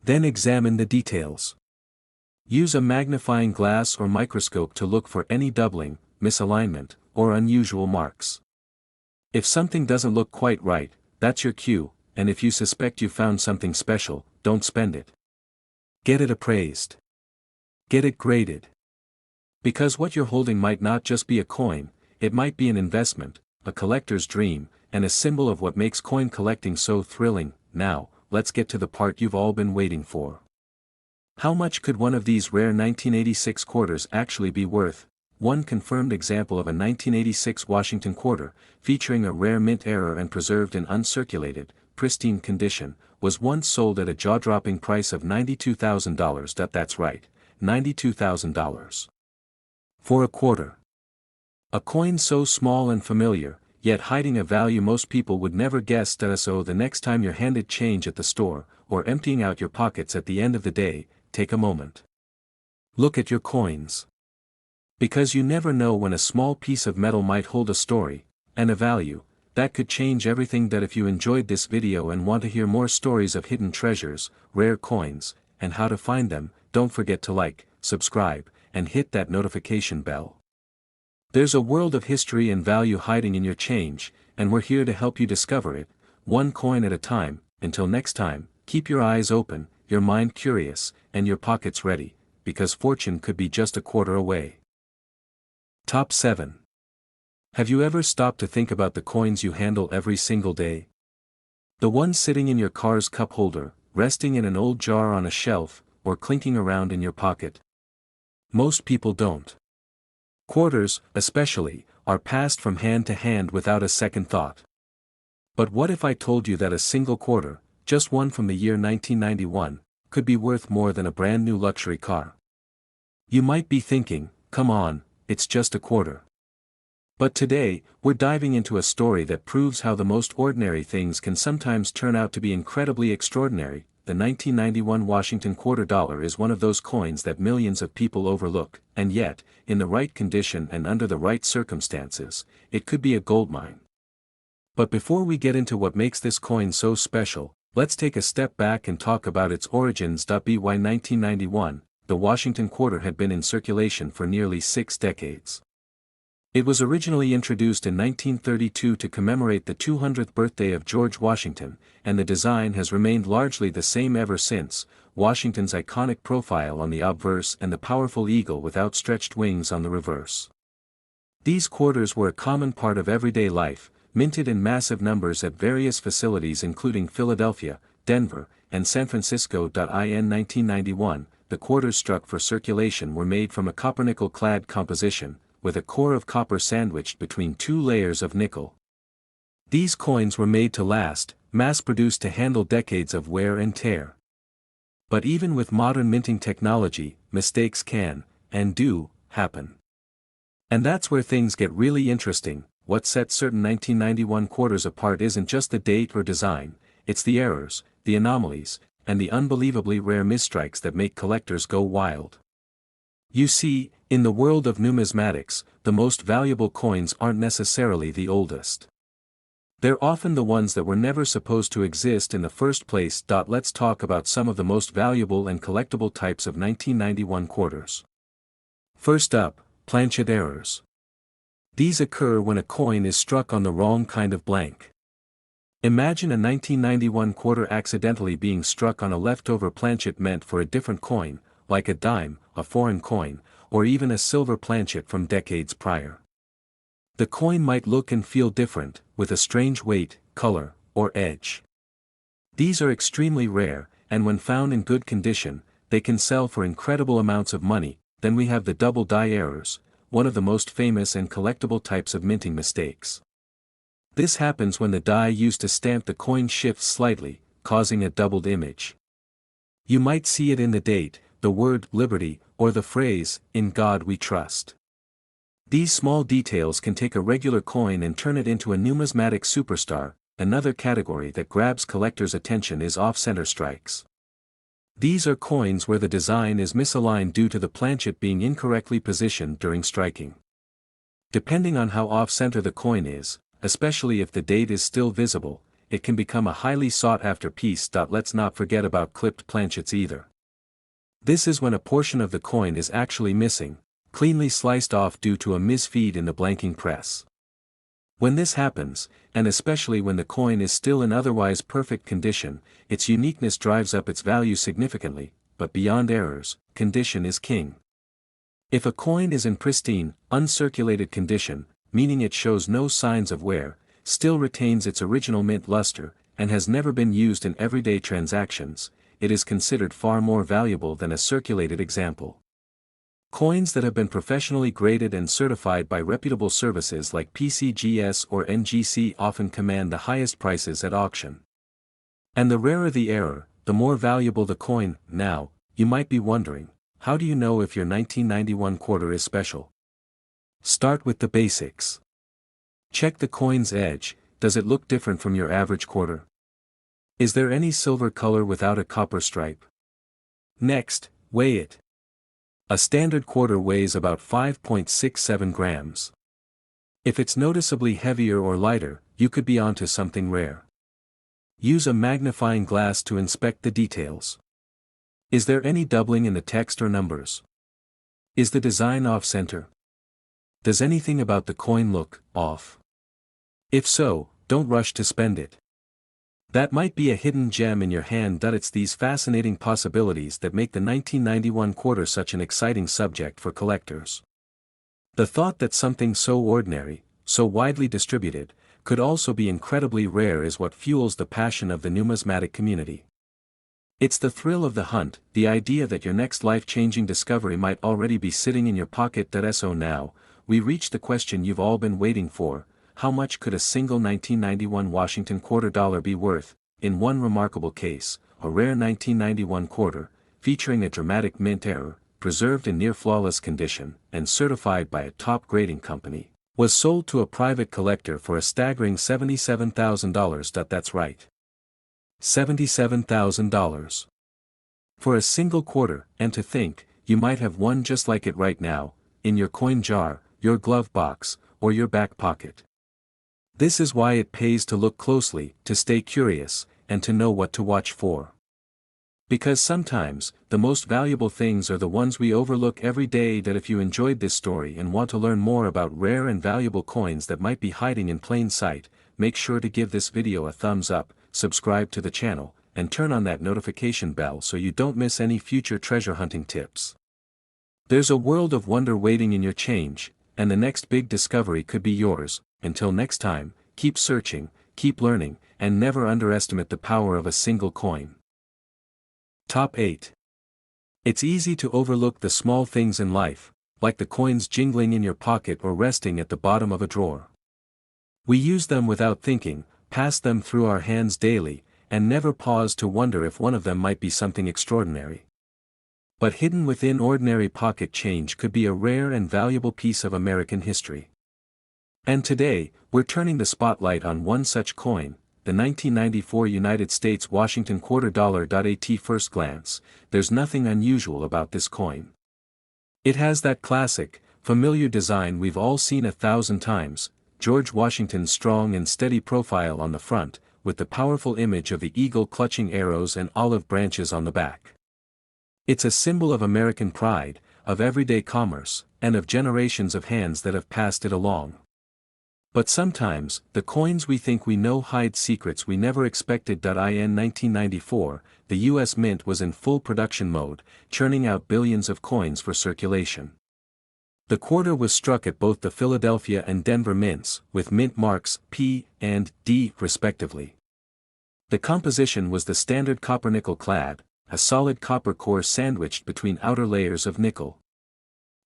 Then examine the details. Use a magnifying glass or microscope to look for any doubling, misalignment, or unusual marks. If something doesn't look quite right, that's your cue, and if you suspect you found something special, don't spend it. Get it appraised. Get it graded. Because what you're holding might not just be a coin, it might be an investment, a collector's dream, and a symbol of what makes coin collecting so thrilling. Now, let's get to the part you've all been waiting for. How much could one of these rare 1986 quarters actually be worth? One confirmed example of a 1986 Washington quarter, featuring a rare mint error and preserved in uncirculated, pristine condition, was once sold at a jaw-dropping price of $92,000. That's right, $92,000. For a quarter. A coin so small and familiar, yet hiding a value most people would never guess. So the next time you're handed change at the store, or emptying out your pockets at the end of the day, take a moment. Look at your coins. Because you never know when a small piece of metal might hold a story, and a value, that could change everything. If you enjoyed this video and want to hear more stories of hidden treasures, rare coins, and how to find them, don't forget to like, subscribe, and hit that notification bell. There's a world of history and value hiding in your change, and we're here to help you discover it, one coin at a time. Until next time, keep your eyes open, your mind curious, and your pockets ready, because fortune could be just a quarter away. Top 7. Have you ever stopped to think about the coins you handle every single day? The ones sitting in your car's cup holder, resting in an old jar on a shelf, or clinking around in your pocket? Most people don't. Quarters, especially, are passed from hand to hand without a second thought. But what if I told you that a single quarter, just one from the year 1991, could be worth more than a brand new luxury car? You might be thinking, come on, it's just a quarter. But today, we're diving into a story that proves how the most ordinary things can sometimes turn out to be incredibly extraordinary. The 1991 Washington quarter dollar is one of those coins that millions of people overlook, and yet, in the right condition and under the right circumstances, it could be a goldmine. But before we get into what makes this coin so special, let's take a step back and talk about its origins. By 1991, the Washington quarter had been in circulation for nearly 6 decades. It was originally introduced in 1932 to commemorate the 200th birthday of George Washington, and the design has remained largely the same ever since. Washington's iconic profile on the obverse and the powerful eagle with outstretched wings on the reverse. These quarters were a common part of everyday life, minted in massive numbers at various facilities including Philadelphia, Denver, and San Francisco. In 1991, the quarters struck for circulation were made from a copper-nickel-clad composition, with a core of copper sandwiched between 2 layers of nickel. These coins were made to last, mass-produced to handle decades of wear and tear. But even with modern minting technology, mistakes can, and do, happen. And that's where things get really interesting. What sets certain 1991 quarters apart isn't just the date or design, it's the errors, the anomalies, and the unbelievably rare misstrikes that make collectors go wild. You see, in the world of numismatics, the most valuable coins aren't necessarily the oldest. They're often the ones that were never supposed to exist in the first place. Let's talk about some of the most valuable and collectible types of 1991 quarters. First up, planchet errors. These occur when a coin is struck on the wrong kind of blank. Imagine a 1991 quarter accidentally being struck on a leftover planchet meant for a different coin, like a dime, a foreign coin, or even a silver planchet from decades prior. The coin might look and feel different, with a strange weight, color, or edge. These are extremely rare, and when found in good condition, they can sell for incredible amounts of money. Then we have the double die errors, one of the most famous and collectible types of minting mistakes. This happens when the die used to stamp the coin shifts slightly, causing a doubled image. You might see it in the date, the word liberty, or the phrase, "In God we trust." These small details can take a regular coin and turn it into a numismatic superstar. Another category that grabs collectors' attention is off-center strikes. These are coins where the design is misaligned due to the planchet being incorrectly positioned during striking. Depending on how off-center the coin is, especially if the date is still visible, it can become a highly sought-after piece. Let's not forget about clipped planchets either. This is when a portion of the coin is actually missing, cleanly sliced off due to a misfeed in the blanking press. When this happens, and especially when the coin is still in otherwise perfect condition, its uniqueness drives up its value significantly, but beyond errors, condition is king. If a coin is in pristine, uncirculated condition, meaning it shows no signs of wear, still retains its original mint luster, and has never been used in everyday transactions, it is considered far more valuable than a circulated example. Coins that have been professionally graded and certified by reputable services like PCGS or NGC often command the highest prices at auction. And the rarer the error, the more valuable the coin. Now, you might be wondering, how do you know if your 1991 quarter is special? Start with the basics. Check the coin's edge. Does it look different from your average quarter? Is there any silver color without a copper stripe? Next, weigh it. A standard quarter weighs about 5.67 grams. If it's noticeably heavier or lighter, you could be onto something rare. Use a magnifying glass to inspect the details. Is there any doubling in the text or numbers? Is the design off-center? Does anything about the coin look off? If so, don't rush to spend it. That might be a hidden gem in your hand. It's these fascinating possibilities that make the 1991 quarter such an exciting subject for collectors. The thought that something so ordinary, so widely distributed, could also be incredibly rare is what fuels the passion of the numismatic community. It's the thrill of the hunt, the idea that your next life-changing discovery might already be sitting in your pocket. So now, we reach the question you've all been waiting for: how much could a single 1991 Washington quarter dollar be worth? In one remarkable case, a rare 1991 quarter, featuring a dramatic mint error, preserved in near-flawless condition, and certified by a top grading company, was sold to a private collector for a staggering $77,000. That's right. $77,000. For a single quarter. And to think, you might have one just like it right now, in your coin jar, your glove box, or your back pocket. This is why it pays to look closely, to stay curious, and to know what to watch for. Because sometimes, the most valuable things are the ones we overlook every day. If you enjoyed this story and want to learn more about rare and valuable coins that might be hiding in plain sight, make sure to give this video a thumbs up, subscribe to the channel, and turn on that notification bell so you don't miss any future treasure hunting tips. There's a world of wonder waiting in your change, and the next big discovery could be yours. Until next time, keep searching, keep learning, and never underestimate the power of a single coin. Top 8. It's easy to overlook the small things in life, like the coins jingling in your pocket or resting at the bottom of a drawer. We use them without thinking, pass them through our hands daily, and never pause to wonder if one of them might be something extraordinary. But hidden within ordinary pocket change could be a rare and valuable piece of American history. And today, we're turning the spotlight on one such coin, the 1994 United States Washington quarter dollar. At first glance, there's nothing unusual about this coin. It has that classic, familiar design we've all seen 1,000 times, George Washington's strong and steady profile on the front, with the powerful image of the eagle clutching arrows and olive branches on the back. It's a symbol of American pride, of everyday commerce, and of generations of hands that have passed it along. But sometimes, the coins we think we know hide secrets we never expected. In 1994, the U.S. Mint was in full production mode, churning out billions of coins for circulation. The quarter was struck at both the Philadelphia and Denver mints, with mint marks P and D respectively. The composition was the standard copper-nickel clad, a solid copper core sandwiched between outer layers of nickel.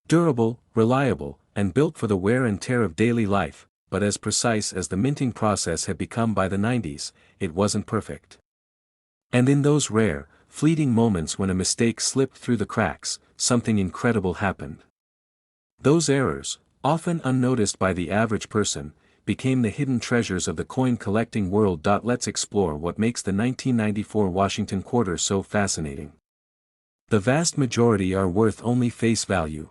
Durable, reliable, and built for the wear and tear of daily life, but as precise as the minting process had become by the 90s, it wasn't perfect. And in those rare, fleeting moments when a mistake slipped through the cracks, something incredible happened. Those errors, often unnoticed by the average person, became the hidden treasures of the coin collecting world. Let's explore what makes the 1994 Washington quarter so fascinating. The vast majority are worth only face value.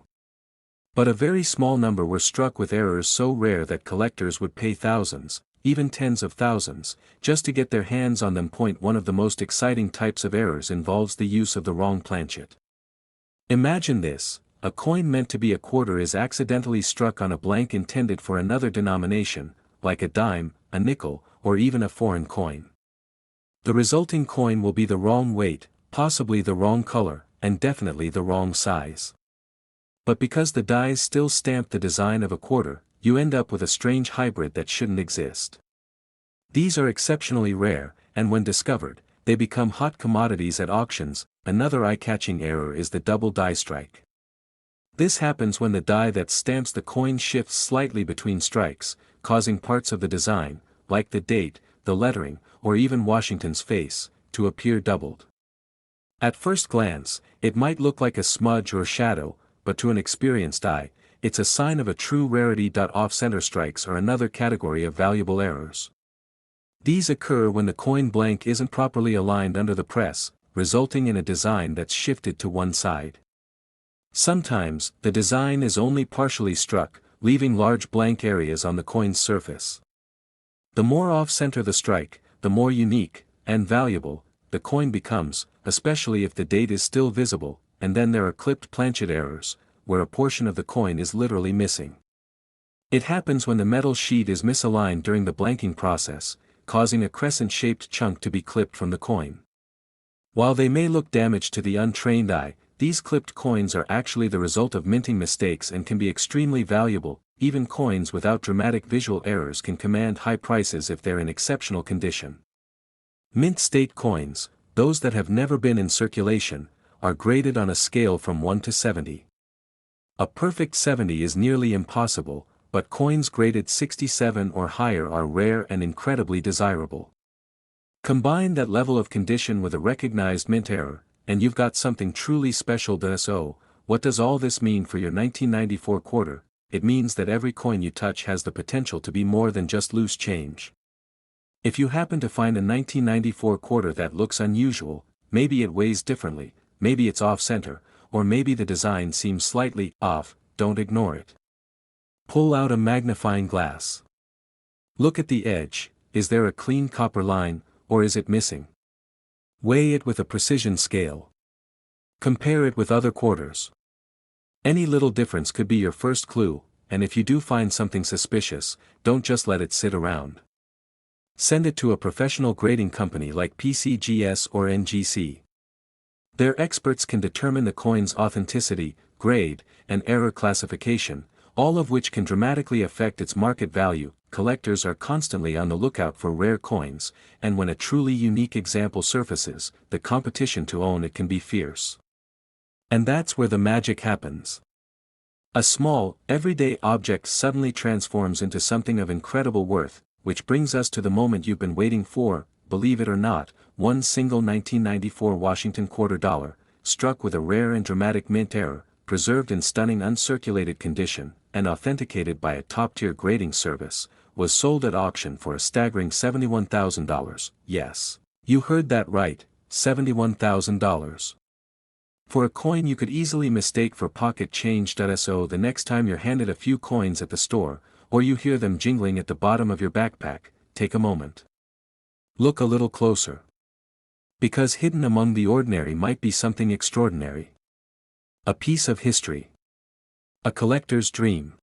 But a very small number were struck with errors so rare that collectors would pay thousands, even tens of thousands, just to get their hands on them. One of the most exciting types of errors involves the use of the wrong planchet. Imagine this: a coin meant to be a quarter is accidentally struck on a blank intended for another denomination, like a dime, a nickel, or even a foreign coin. The resulting coin will be the wrong weight, possibly the wrong color, and definitely the wrong size. But because the dies still stamp the design of a quarter, you end up with a strange hybrid that shouldn't exist. These are exceptionally rare, and when discovered, they become hot commodities at auctions. Another eye-catching error is the double die strike. This happens when the die that stamps the coin shifts slightly between strikes, causing parts of the design, like the date, the lettering, or even Washington's face, to appear doubled. At first glance, it might look like a smudge or shadow, but to an experienced eye, it's a sign of a true rarity. Off-center strikes are another category of valuable errors. These occur when the coin blank isn't properly aligned under the press, resulting in a design that's shifted to one side. Sometimes, the design is only partially struck, leaving large blank areas on the coin's surface. The more off-center the strike, the more unique and valuable the coin becomes, especially if the date is still visible. And then there are clipped planchet errors, where a portion of the coin is literally missing. It happens when the metal sheet is misaligned during the blanking process, causing a crescent-shaped chunk to be clipped from the coin. While they may look damaged to the untrained eye, these clipped coins are actually the result of minting mistakes and can be extremely valuable. Even coins without dramatic visual errors can command high prices if they're in exceptional condition. Mint state coins, those that have never been in circulation, are graded on a scale from 1 to 70. A perfect 70 is nearly impossible, but coins graded 67 or higher are rare and incredibly desirable. Combine that level of condition with a recognized mint error, and you've got something truly special. So, what does all this mean for your 1994 quarter? It means that every coin you touch has the potential to be more than just loose change. If you happen to find a 1994 quarter that looks unusual, maybe it weighs differently, maybe it's off-center, or maybe the design seems slightly off, don't ignore it. Pull out a magnifying glass. Look at the edge: is there a clean copper line, or is it missing? Weigh it with a precision scale. Compare it with other quarters. Any little difference could be your first clue, and if you do find something suspicious, don't just let it sit around. Send it to a professional grading company like PCGS or NGC. Their experts can determine the coin's authenticity, grade, and error classification, all of which can dramatically affect its market value. Collectors are constantly on the lookout for rare coins, and when a truly unique example surfaces, the competition to own it can be fierce. And that's where the magic happens. A small, everyday object suddenly transforms into something of incredible worth, which brings us to the moment you've been waiting for. Believe it or not, one single 1994 Washington quarter dollar, struck with a rare and dramatic mint error, preserved in stunning uncirculated condition, and authenticated by a top-tier grading service, was sold at auction for a staggering $71,000. Yes, you heard that right, $71,000. For a coin you could easily mistake for pocket change. So the next time you're handed a few coins at the store, or you hear them jingling at the bottom of your backpack, take a moment. Look a little closer. Because hidden among the ordinary might be something extraordinary. A piece of history. A collector's dream.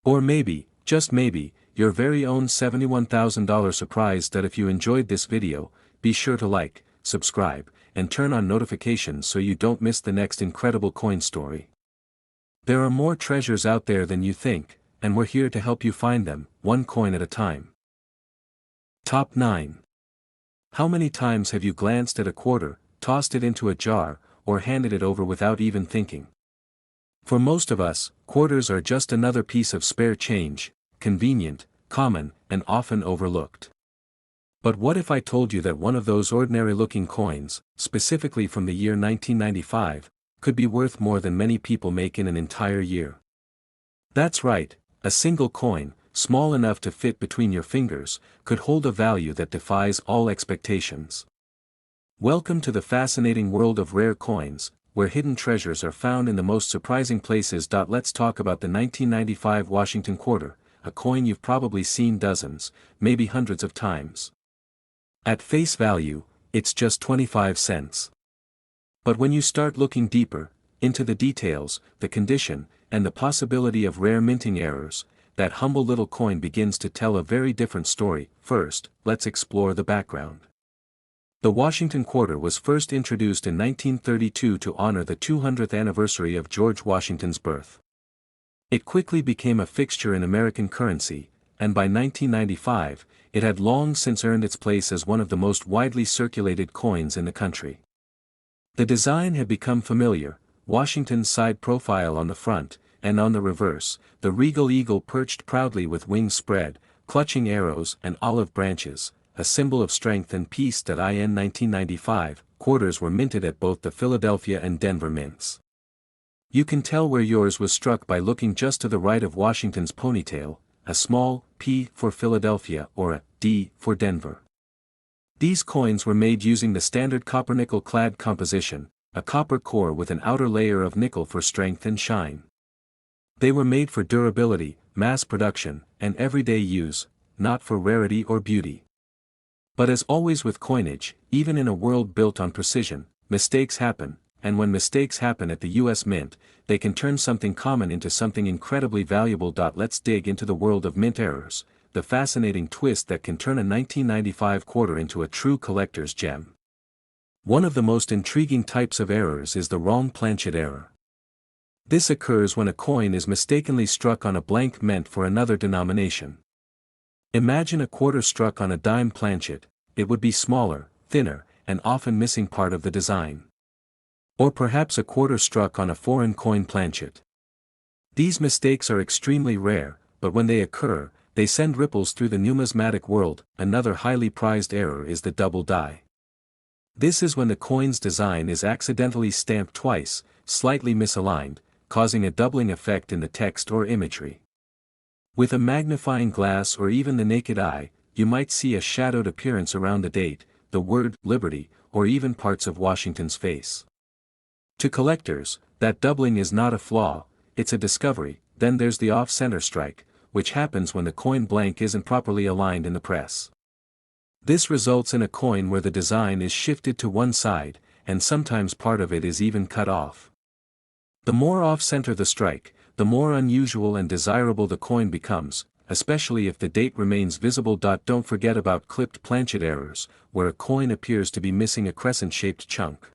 Or maybe, just maybe, your very own $71,000 surprise. If you enjoyed this video, be sure to like, subscribe, and turn on notifications so you don't miss the next incredible coin story. There are more treasures out there than you think, and we're here to help you find them, one coin at a time. Top 9. How many times have you glanced at a quarter, tossed it into a jar, or handed it over without even thinking? For most of us, quarters are just another piece of spare change, convenient, common, and often overlooked. But what if I told you that one of those ordinary-looking coins, specifically from the year 1995, could be worth more than many people make in an entire year? That's right, a single coin, small enough to fit between your fingers, could hold a value that defies all expectations. Welcome to the fascinating world of rare coins, where hidden treasures are found in the most surprising places. Let's talk about the 1995 Washington quarter, a coin you've probably seen dozens, maybe hundreds of times. At face value, it's just 25 cents. But when you start looking deeper, into the details, the condition, and the possibility of rare minting errors, that humble little coin begins to tell a very different story. First, let's explore the background. The Washington quarter was first introduced in 1932 to honor the 200th anniversary of George Washington's birth. It quickly became a fixture in American currency, and by 1995, it had long since earned its place as one of the most widely circulated coins in the country. The design had become familiar: Washington's side profile on the front, and on the reverse, the regal eagle perched proudly with wings spread, clutching arrows and olive branches, a symbol of strength and peace. In 1995, quarters were minted at both the Philadelphia and Denver mints. You can tell where yours was struck by looking just to the right of Washington's ponytail, a small P for Philadelphia or a D for Denver. These coins were made using the standard copper-nickel clad composition, a copper core with an outer layer of nickel for strength and shine. They were made for durability, mass production, and everyday use, not for rarity or beauty. But as always with coinage, even in a world built on precision, mistakes happen, and when mistakes happen at the US Mint, they can turn something common into something incredibly valuable. Let's dig into the world of mint errors, the fascinating twist that can turn a 1995 quarter into a true collector's gem. One of the most intriguing types of errors is the wrong planchet error. This occurs when a coin is mistakenly struck on a blank meant for another denomination. Imagine a quarter struck on a dime planchet. It would be smaller, thinner, and often missing part of the design. Or perhaps a quarter struck on a foreign coin planchet. These mistakes are extremely rare, but when they occur, they send ripples through the numismatic world. Another highly prized error is the double die. This is when the coin's design is accidentally stamped twice, slightly misaligned, causing a doubling effect in the text or imagery. With a magnifying glass or even the naked eye, you might see a shadowed appearance around the date, the word Liberty, or even parts of Washington's face. To collectors, that doubling is not a flaw, it's a discovery. Then there's the off-center strike, which happens when the coin blank isn't properly aligned in the press. This results in a coin where the design is shifted to one side, and sometimes part of it is even cut off. The more off-center the strike, the more unusual and desirable the coin becomes, especially if the date remains visible. Don't forget about clipped planchet errors, where a coin appears to be missing a crescent-shaped chunk.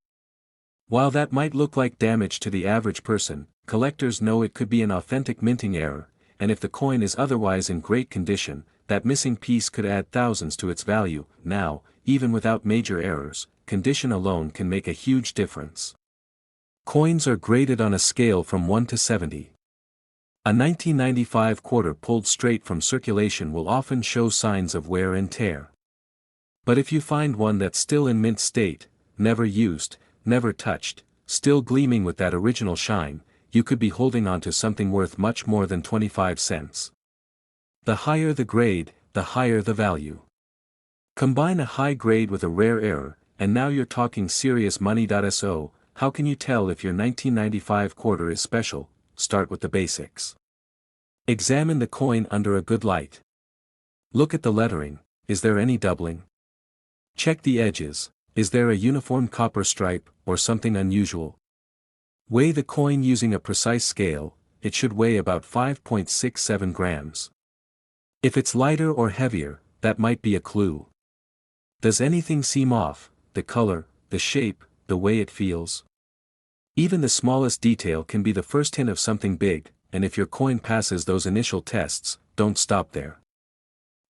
While that might look like damage to the average person, collectors know it could be an authentic minting error, and if the coin is otherwise in great condition, that missing piece could add thousands to its value. Now, even without major errors, condition alone can make a huge difference. Coins are graded on a scale from 1 to 70. A 1995 quarter pulled straight from circulation will often show signs of wear and tear. But if you find one that's still in mint state, never used, never touched, still gleaming with that original shine, you could be holding on to something worth much more than 25 cents. The higher the grade, the higher the value. Combine a high grade with a rare error, and now you're talking serious money. So, how can you tell if your 1995 quarter is special? Start with the basics. Examine the coin under a good light. Look at the lettering. Is there any doubling? Check the edges. Is there a uniform copper stripe, or something unusual? Weigh the coin using a precise scale. It should weigh about 5.67 grams. If it's lighter or heavier, that might be a clue. Does anything seem off? The color, the shape, the way it feels? Even the smallest detail can be the first hint of something big, and if your coin passes those initial tests, don't stop there.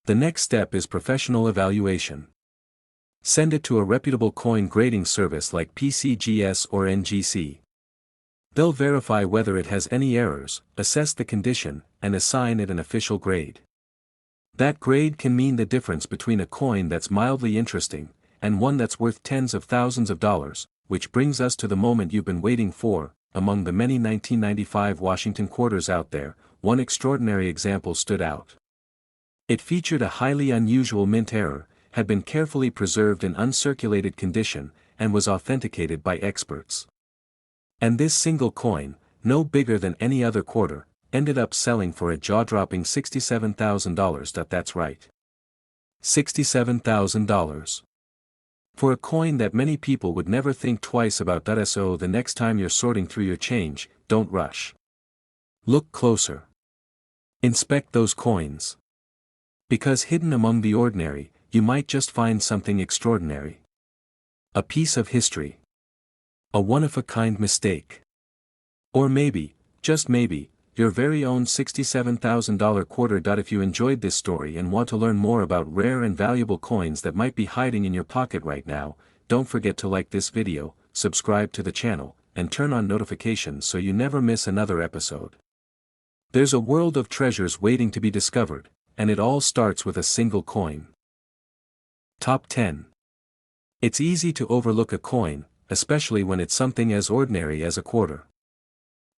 The next step is professional evaluation. Send it to a reputable coin grading service like PCGS or NGC. They'll verify whether it has any errors, assess the condition, and assign it an official grade. That grade can mean the difference between a coin that's mildly interesting, and one that's worth tens of thousands of dollars, which brings us to the moment you've been waiting for. Among the many 1995 Washington quarters out there, one extraordinary example stood out. It featured a highly unusual mint error, had been carefully preserved in uncirculated condition, and was authenticated by experts. And this single coin, no bigger than any other quarter, ended up selling for a jaw-dropping $67,000. That's right. $67,000. For a coin that many people would never think twice about. So the next time you're sorting through your change, don't rush. Look closer. Inspect those coins. Because hidden among the ordinary, you might just find something extraordinary. A piece of history. A one-of-a-kind mistake. Or maybe, just maybe, your very own $67,000 quarter. If you enjoyed this story and want to learn more about rare and valuable coins that might be hiding in your pocket right now, don't forget to like this video, subscribe to the channel, and turn on notifications so you never miss another episode. There's a world of treasures waiting to be discovered, and it all starts with a single coin. Top 10. It's easy to overlook a coin, especially when it's something as ordinary as a quarter.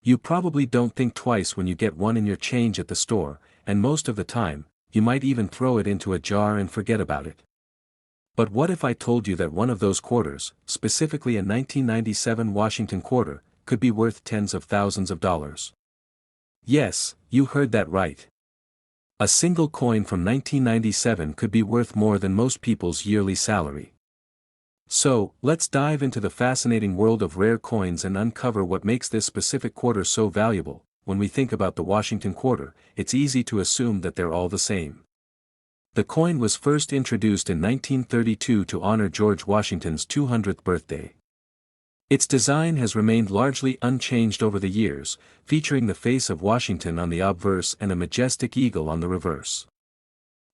You probably don't think twice when you get one in your change at the store, and most of the time, you might even throw it into a jar and forget about it. But what if I told you that one of those quarters, specifically a 1997 Washington quarter, could be worth tens of thousands of dollars? Yes, you heard that right. A single coin from 1997 could be worth more than most people's yearly salary. So, let's dive into the fascinating world of rare coins and uncover what makes this specific quarter so valuable. When we think about the Washington quarter, it's easy to assume that they're all the same. The coin was first introduced in 1932 to honor George Washington's 200th birthday. Its design has remained largely unchanged over the years, featuring the face of Washington on the obverse and a majestic eagle on the reverse.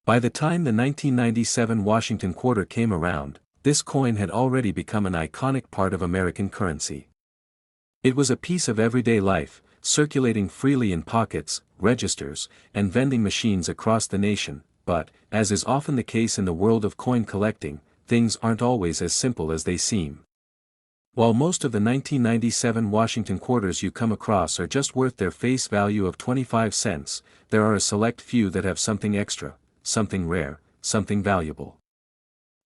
By the time the 1997 Washington quarter came around, this coin had already become an iconic part of American currency. It was a piece of everyday life, circulating freely in pockets, registers, and vending machines across the nation, but, as is often the case in the world of coin collecting, things aren't always as simple as they seem. While most of the 1997 Washington quarters you come across are just worth their face value of 25 cents, there are a select few that have something extra, something rare, something valuable.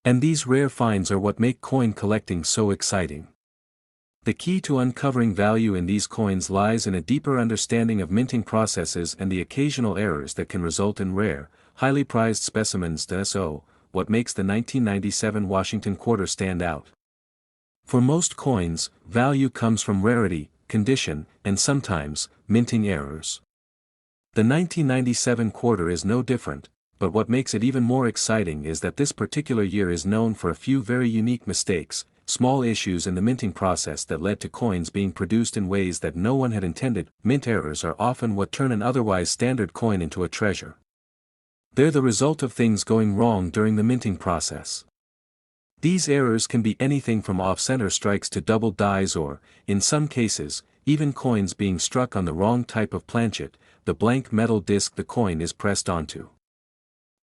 And these rare finds are what make coin collecting so exciting. The key to uncovering value in these coins lies in a deeper understanding of minting processes and the occasional errors that can result in rare, highly prized specimens. So, what makes the 1997 Washington quarter stand out? For most coins, value comes from rarity, condition, and sometimes, minting errors. The 1997 quarter is no different. But what makes it even more exciting is that this particular year is known for a few very unique mistakes, small issues in the minting process that led to coins being produced in ways that no one had intended. Mint errors are often what turn an otherwise standard coin into a treasure. They're the result of things going wrong during the minting process. These errors can be anything from off-center strikes to double dies or, in some cases, even coins being struck on the wrong type of planchet, the blank metal disc the coin is pressed onto.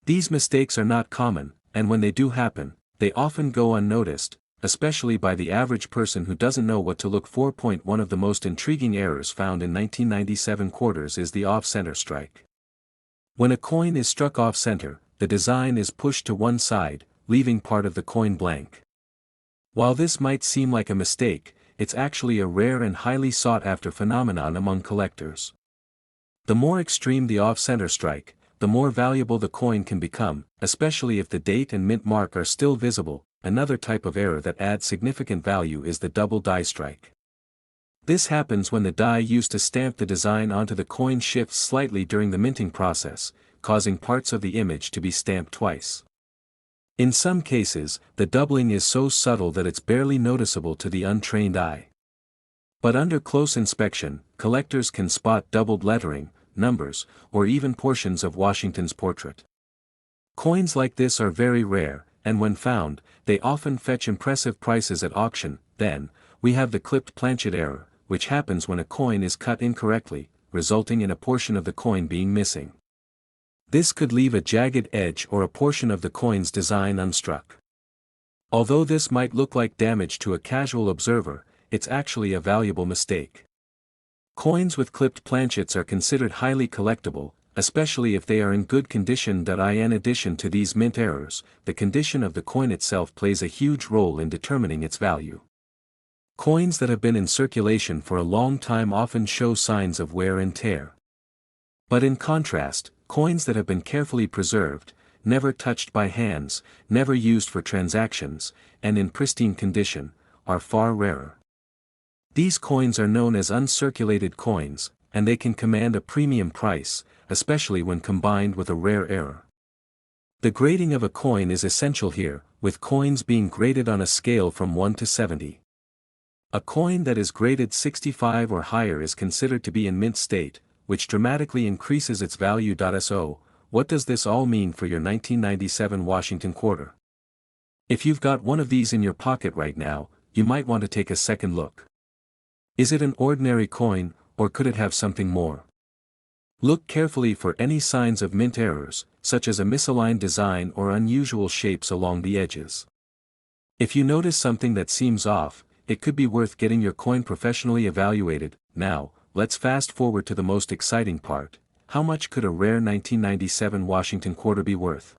These mistakes are not common, and when they do happen, they often go unnoticed, especially by the average person who doesn't know what to look for. One of the most intriguing errors found in 1997 quarters is the off-center strike. When a coin is struck off-center, the design is pushed to one side, leaving part of the coin blank. While this might seem like a mistake, it's actually a rare and highly sought-after phenomenon among collectors. The more extreme the off-center strike, the more valuable the coin can become, especially if the date and mint mark are still visible. Another type of error that adds significant value is the double die strike. This happens when the die used to stamp the design onto the coin shifts slightly during the minting process, causing parts of the image to be stamped twice. In some cases, the doubling is so subtle that it's barely noticeable to the untrained eye. But under close inspection, collectors can spot doubled lettering, numbers, or even portions of Washington's portrait. Coins like this are very rare, and when found, they often fetch impressive prices at auction. Then, we have the clipped planchet error, which happens when a coin is cut incorrectly, resulting in a portion of the coin being missing. This could leave a jagged edge or a portion of the coin's design unstruck. Although this might look like damage to a casual observer, it's actually a valuable mistake. Coins with clipped planchets are considered highly collectible, especially if they are in good condition. In addition to these mint errors, the condition of the coin itself plays a huge role in determining its value. Coins that have been in circulation for a long time often show signs of wear and tear. But in contrast, coins that have been carefully preserved, never touched by hands, never used for transactions, and in pristine condition, are far rarer. These coins are known as uncirculated coins, and they can command a premium price, especially when combined with a rare error. The grading of a coin is essential here, with coins being graded on a scale from 1 to 70. A coin that is graded 65 or higher is considered to be in mint state, which dramatically increases its value. So, what does this all mean for your 1997 Washington quarter? If you've got one of these in your pocket right now, you might want to take a second look. Is it an ordinary coin, or could it have something more? Look carefully for any signs of mint errors, such as a misaligned design or unusual shapes along the edges. If you notice something that seems off, it could be worth getting your coin professionally evaluated. Now, let's fast forward to the most exciting part. How much could a rare 1997 Washington quarter be worth?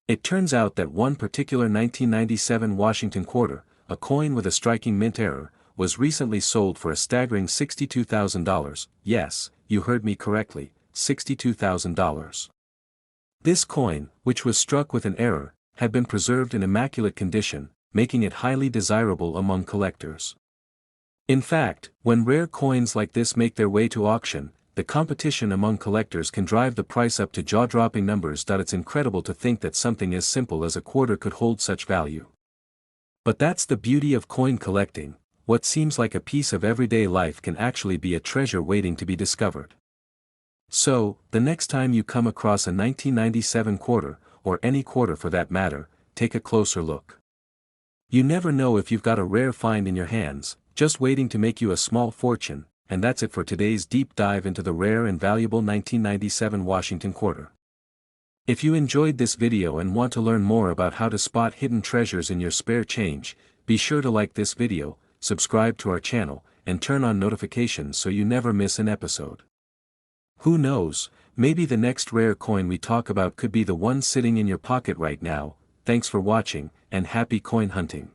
It turns out that one particular 1997 Washington quarter, a coin with a striking mint error, was recently sold for a staggering $62,000. Yes, you heard me correctly, $62,000. This coin, which was struck with an error, had been preserved in immaculate condition, making it highly desirable among collectors. In fact, when rare coins like this make their way to auction, the competition among collectors can drive the price up to jaw-dropping numbers. It's incredible to think that something as simple as a quarter could hold such value. But that's the beauty of coin collecting. What seems like a piece of everyday life can actually be a treasure waiting to be discovered. So, the next time you come across a 1997 quarter, or any quarter for that matter, take a closer look. You never know if you've got a rare find in your hands, just waiting to make you a small fortune. And that's it for today's deep dive into the rare and valuable 1997 Washington quarter. If you enjoyed this video and want to learn more about how to spot hidden treasures in your spare change, be sure to like this video, subscribe to our channel, and turn on notifications so you never miss an episode. Who knows, maybe the next rare coin we talk about could be the one sitting in your pocket right now. Thanks for watching, and happy coin hunting.